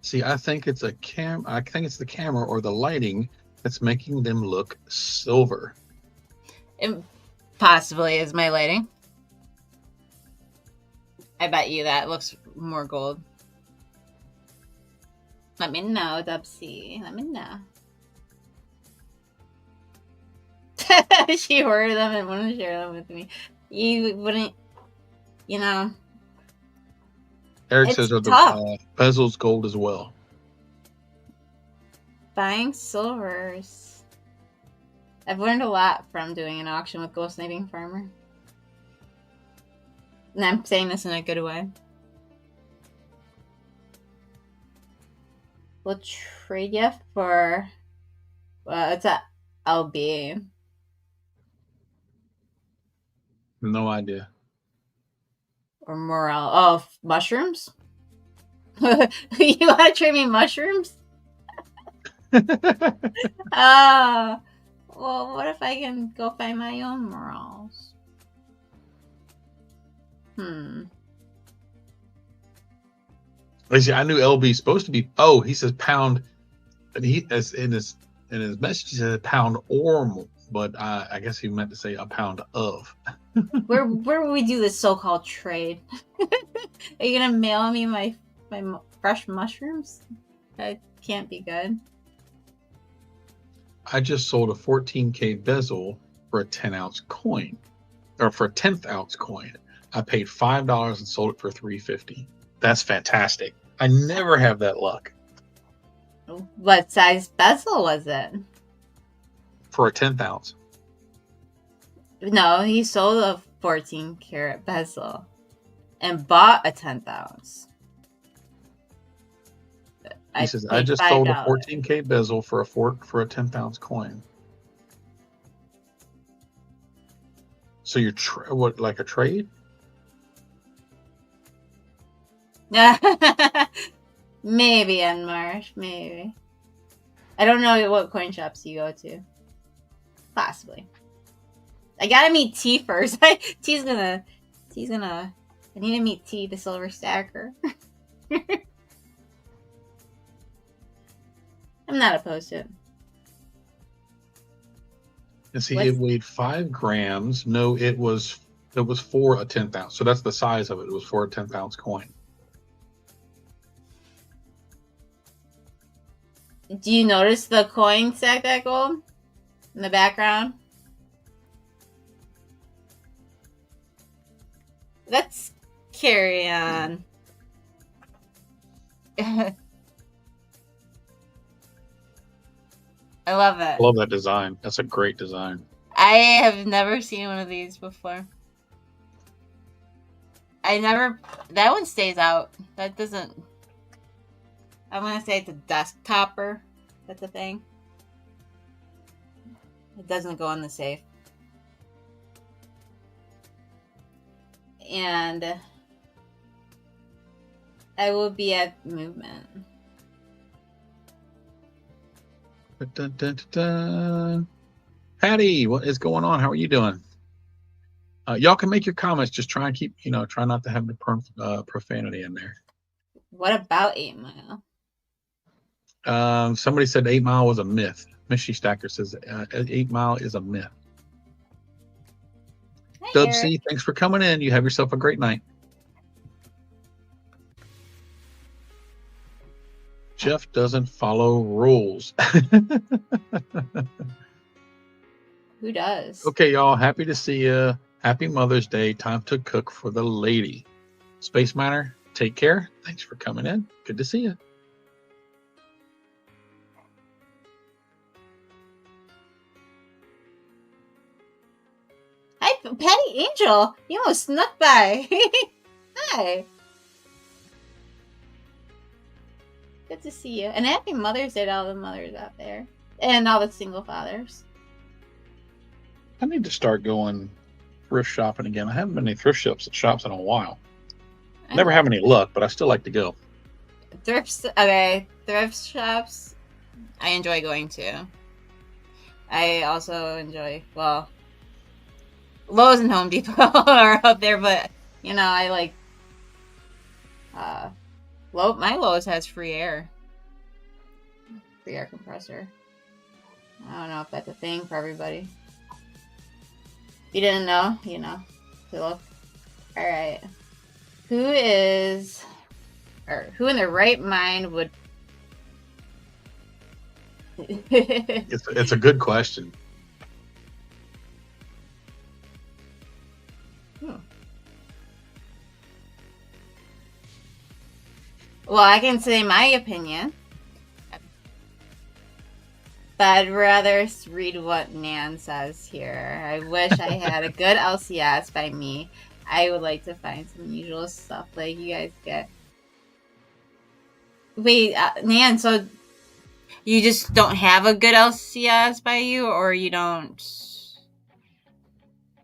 See, I think it's the camera or the lighting that's making them look silver. It possibly is my lighting. I bet you that looks more gold. Let me know, Dubsy. Let me know. She ordered them and wanted to share them with me. You wouldn't, you know. Eric says, "Are the bezels gold as well?" Buying silvers. I've learned a lot from doing an auction with Ghost Sniping Farmer. And I'm saying this in a good way. We'll trade you for, well, it's a LB. No idea. Or morale. Oh, mushrooms? You want to trade me mushrooms? Well, what if I can go find my own morals? I knew LB supposed to be. Oh, he says pound. And he as in his message he said pound or more, but I guess he meant to say a pound of. Where will we do this so-called trade? Are you gonna mail me my fresh mushrooms? That can't be good. I just sold a 14K bezel for a 10-ounce coin, or for a 10th ounce coin. I paid $5 and sold it for $3.50. That's fantastic. I never have that luck. What size bezel was it? For a 10th ounce. No, he sold a 14 karat bezel and bought a 10th ounce. He says, I just sold a 14K bezel for a 10th ounce coin. So you're what, like a trade? Maybe, Enmarsh, maybe. I don't know what coin shops you go to. Possibly. I gotta meet T first. T's gonna. I need to meet T, the silver stacker. I'm not opposed to it. And see, it weighed 5 grams. No, it was for a 10th ounce. So that's the size of it. It was for a 10th ounce coin. Do you notice the coin stack that gold in the background? Let's carry on. I love it. I love that design. That's a great design. I have never seen one of these before. That one stays out. That doesn't. I'm gonna say it's a desktopper. That's a thing. It doesn't go in the safe. And I will be at movement. Dun, dun, dun, dun. Patty, what is going on? How are you doing? Y'all can make your comments. Just try and keep, try not to have the profanity in there. What about 8 Mile? Somebody said 8 Mile was a myth. Mishy Stacker says 8 Mile is a myth. Dub C, thanks for coming in. You have yourself a great night. Jeff doesn't follow rules. Who does? Okay, y'all. Happy to see you. Happy Mother's Day. Time to cook for the lady. Space Miner, take care. Thanks for coming in. Good to see you. Hi, Patty Angel. You almost snuck by. Hi. Good to see you. And happy Mother's Day to all the mothers out there. And all the single fathers. I need to start going thrift shopping again. I haven't been to any thrift shops in a while. Never have any luck, but I still like to go. Thrift shops I enjoy going to. I also enjoy, well, Lowe's and Home Depot are up there, but, I like, my Lowe's has free air compressor. I don't know if that's a thing for everybody. If you didn't know, to look. All right. Who in their right mind would... It's a good question. Well, I can say my opinion. But I'd rather read what Nan says here. I wish I had a good LCS by me. I would like to find some unusual stuff like you guys get. Wait, Nan, so you just don't have a good LCS by you, or you don't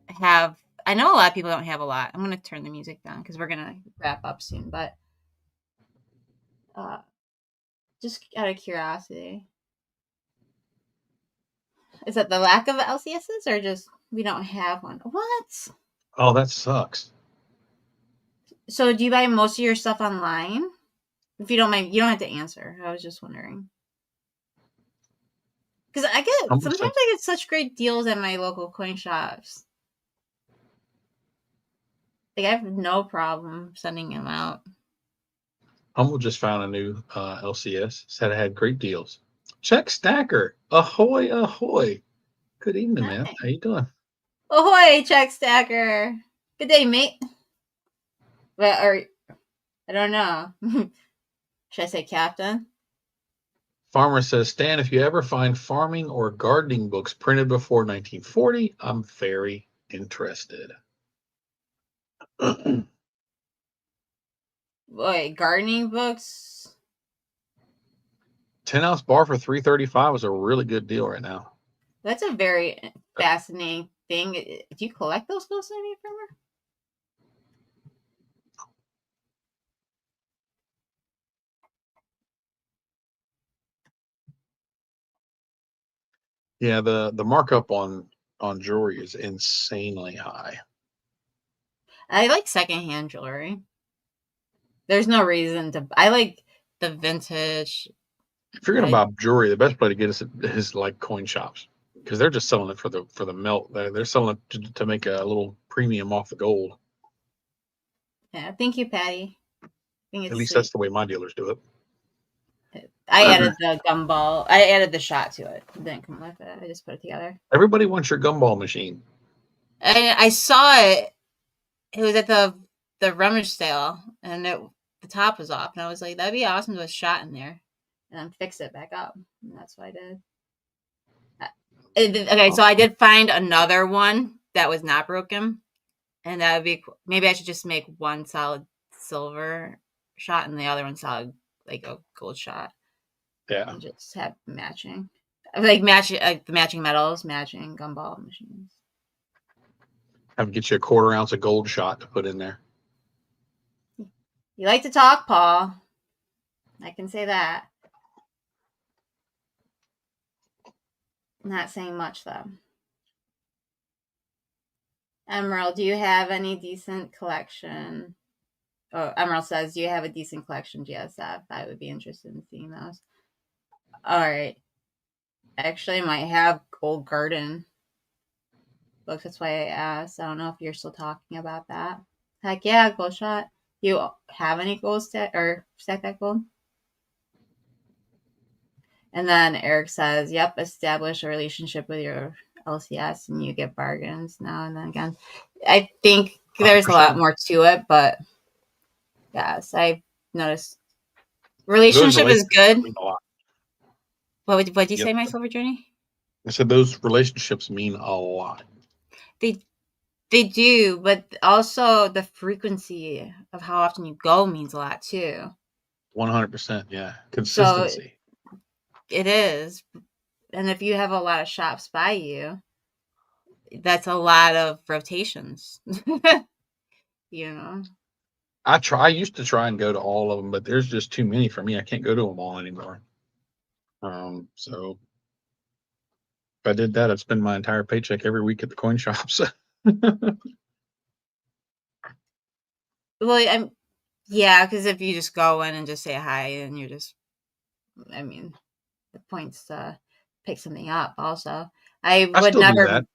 have... I know a lot of people don't have a lot. I'm going to turn the music down because we're going to wrap up soon, but just out of curiosity. Is it the lack of LCSs or just we don't have one? What? Oh, that sucks. So do you buy most of your stuff online? If you don't mind, you don't have to answer. I was just wondering. Because sometimes I get such great deals at my local coin shops. Like, I have no problem sending them out. Humble just found a new LCS. Said it had great deals. Check Stacker. Ahoy, ahoy. Good evening, man. How you doing? Ahoy, Check Stacker. Good day, mate. I don't know. Should I say captain? Farmer says, Stan, if you ever find farming or gardening books printed before 1940, I'm very interested. Boy, gardening books? 10-ounce bar for $3.35 is a really good deal right now. That's a very fascinating thing. Do you collect those books, maybe, Farmer? Yeah, the markup on jewelry is insanely high. I like secondhand jewelry. There's no reason to. I like the vintage. If you're gonna buy jewelry, the best place to get is like coin shops because they're just selling it for the melt. They're selling it to make a little premium off the gold. Yeah, thank you, Patty. I think At it's least sweet. that's the way my dealers do it. I added the gumball. I added the shot to it. It didn't come with it. I just put it together. Everybody wants your gumball machine. And I saw it. It was at the rummage sale, and the top was off. And I was like, that'd be awesome to have a shot in there, and then fix it back up. And that's what I did. Okay, so I did find another one that was not broken, and that would be maybe I should just make one solid silver shot and the other one solid like a gold shot. Yeah, And just have matching, like the matching metals, matching gumball machines. have to get you a 1/4 ounce of gold shot to put in there. You like to talk, Paul. I can say that. Not saying much though. Emerald, do you have any decent collection? Oh, Emerald says, do you have a decent collection GSF? I would be interested in seeing those. All right. Actually, I might have Gold Garden books. That's why I asked. I don't know if you're still talking about that. Heck yeah, gold shot. You have any gold stack that gold? And then Eric says, yep, establish a relationship with your LCS and you get bargains now and then again. I think there's 100%. a lot more to it, but yes, I noticed relationship is good. What did you say, my silver journey? I said those relationships mean a lot. They do, but also the frequency of how often you go means a lot too. 100%, yeah. Consistency. So it is. And if you have a lot of shops by you, that's a lot of rotations. You know? I used to try and go to all of them, but there's just too many for me. I can't go to them all anymore. So if I did that, I'd spend my entire paycheck every week at the coin shops. Well, yeah, because if you just go in and just say hi and you're just, I mean, the point's to pick something up also. I would still never do that.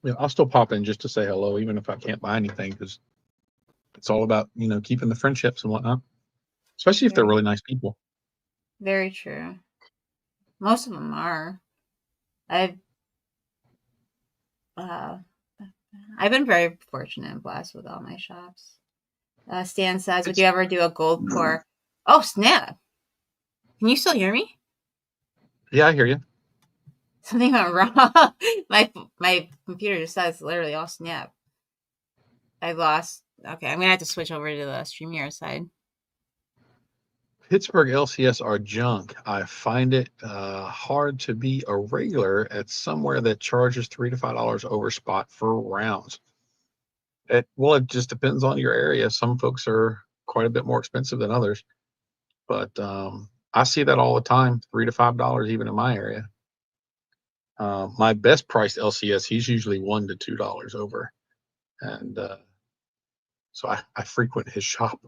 Yeah, I'll still pop in just to say hello, even if I can't buy anything, because it's all about, keeping the friendships and whatnot, especially if they're really nice people. Very true. Most of them are. I've been very fortunate and blessed with all my shops. Stan says, would you ever do a gold pour? Oh, snap. Can you still hear me? Yeah, I hear you. Something went wrong. my computer just says literally, oh, snap. I lost. Okay, I'm going to have to switch over to the StreamYard side. Pittsburgh LCS are junk. I find it hard to be a regular at somewhere that charges $3 to $5 over spot for rounds. It just depends on your area. Some folks are quite a bit more expensive than others, but I see that all the time, $3 to $5 even in my area. My best priced LCS, he's usually $1 to $2 over, and so I frequent his shop.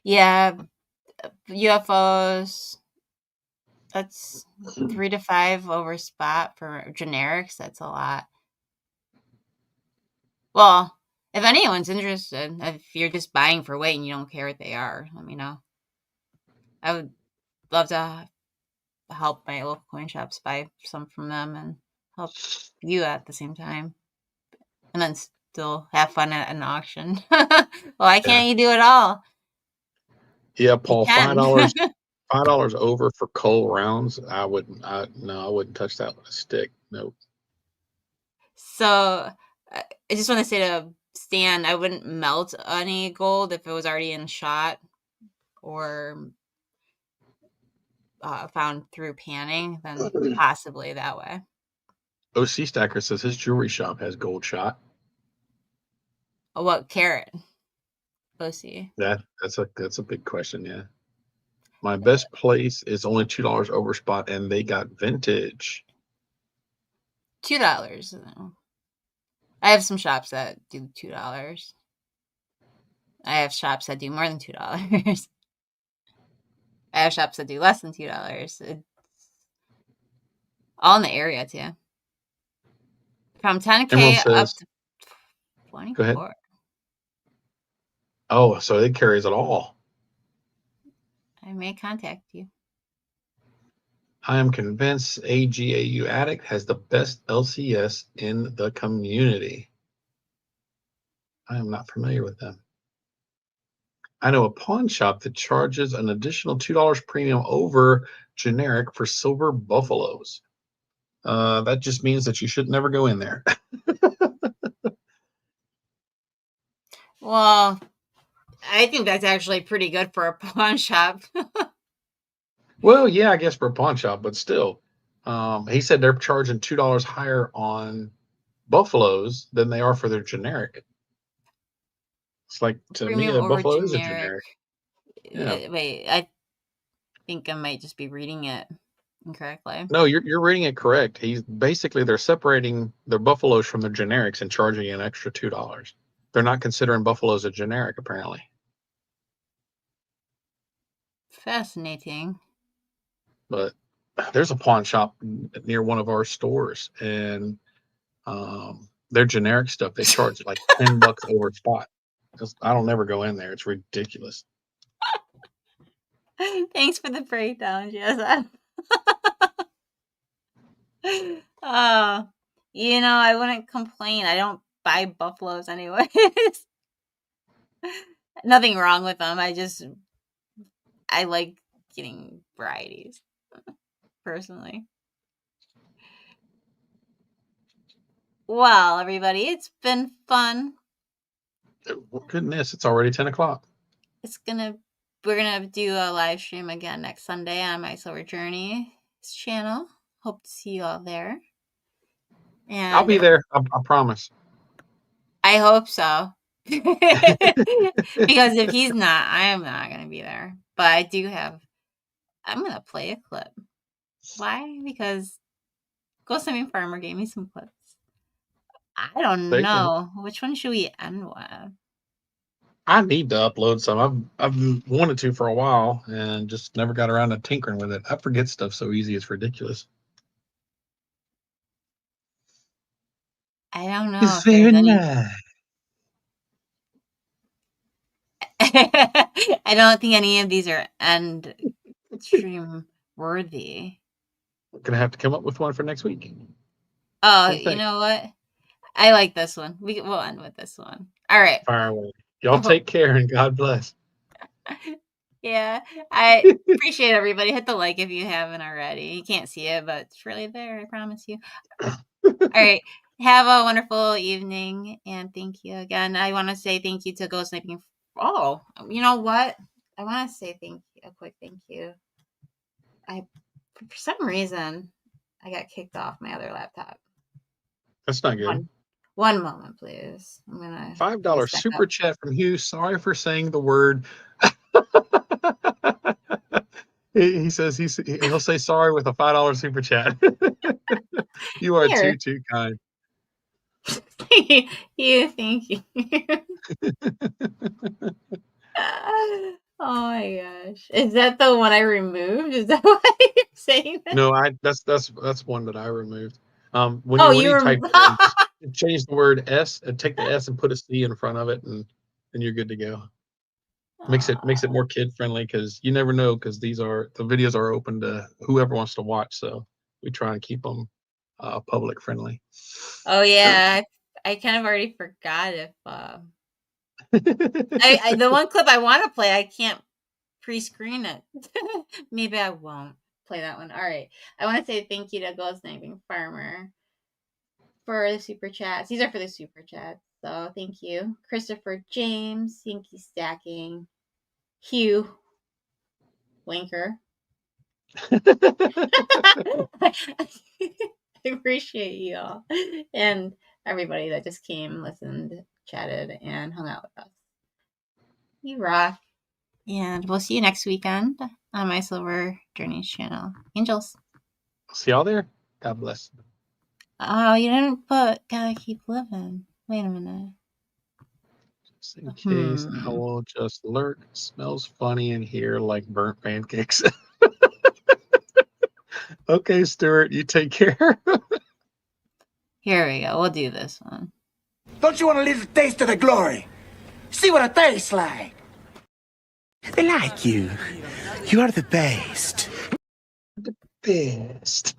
Yeah, UFOs. That's 3 to 5 over spot for generics. That's a lot. Well, if anyone's interested, if you're just buying for weight and you don't care what they are, let me know. I would love to help my local coin shops buy some from them and help you at the same time. And then still have fun at an auction. Why can't you do it all? Yeah, Paul, You can. $5 over for coal rounds. I wouldn't touch that with a stick. Nope. So I just want to say to Stan, I wouldn't melt any gold if it was already in shot or found through panning, then possibly that way. OC Stacker says his jewelry shop has gold shot. What carat? OC. That's a big question. Yeah. My best place is only $2 over spot, and they got vintage. $2. I have some shops that do $2. I have shops that do more than $2. I have shops that do less than $2. It's all in the area too. From Emerald 10K up says, to go ahead. 24. Oh, so it carries it all. I may contact you. I am convinced AGAU Addict has the best LCS in the community. I am not familiar with them. I know a pawn shop that charges an additional $2 premium over generic for silver buffaloes. That just means that you should never go in there. Well, I think that's actually pretty good for a pawn shop. Well, yeah, I guess for a pawn shop, but still. He said they're charging $2 higher on buffaloes than they are for their generic. It's like, to me, Premium a over buffalo is a generic. generic. Yeah. Wait, I think I might just be reading it incorrectly. No, you're reading it correct. He's basically, they're separating their buffaloes from their generics and charging an extra $2. They're not considering buffaloes a generic, apparently. Fascinating. But there's a pawn shop near one of our stores, and their generic stuff they charge like $10 over spot. I don't never go in there. It's ridiculous. Thanks for the breakdown, Jess. I wouldn't complain. I don't buy buffaloes anyways. Nothing wrong with them. I like getting varieties personally. Well, everybody, it's been fun. Goodness, it's already 10 o'clock. We're gonna do a live stream again next Sunday on my Silver Journey channel. Hope to see you all there. And I'll be there. I promise. I hope so. Because if he's not, I am not gonna be there. But I'm gonna play a clip. Why? Because Ghost Living Farmer gave me some clips. I don't know. Which one should we end with? I need to upload some. I've wanted to for a while and just never got around to tinkering with it. I forget stuff so easy, it's ridiculous. I don't know It's if there's very any. nice. I don't think any of these are end stream worthy. We're gonna have to come up with one for next week. Oh, you know what? I like this one. We'll end with this one. All right. Fire away. Y'all take care and God bless. Yeah, I appreciate everybody. Hit the like if you haven't already. You can't see it, but it's really there. I promise you. All right. Have a wonderful evening, and thank you again. I want to say thank you to Ghost Sniping. Oh, you know what? I want to say a quick thank you. For some reason, I got kicked off my other laptop. That's not good. One moment, please. I'm gonna $5 super chat from Hugh. Sorry for saying the word. He says he'll say sorry with a $5 super chat. You are too kind. Thank you. Oh my gosh. Is that the one I removed? Is that why you're saying that? No, that's one that I removed. When you type it in, just change the word S and take the S and put a C in front of it, and you're good to go. Makes it more kid friendly, because you never know, because the videos are open to whoever wants to watch, so we try and keep them public friendly. Oh yeah, I kind of already forgot if the one clip I want to play, I can't pre-screen it. Maybe I won't play that one. All right, I want to say thank you to Ghost Sniping Farmer for the super chats. These are for the super chats, so thank you, Christopher James, Yankee Stacking, Hugh Winker. I appreciate you all and everybody that just came, listened, chatted, and hung out with us. You rock. And we'll see you next weekend on my Silver Journeys channel. Angels. See y'all there. God bless. Oh, you didn't put gotta keep living. Wait a minute. Just in case, I Hmm. will just lurk. Smells funny in here like burnt pancakes. Okay, Stuart, you take care. Here we go. We'll do this one. Don't you want a little taste of the glory? See what it tastes like. They like you. You are the best. Best.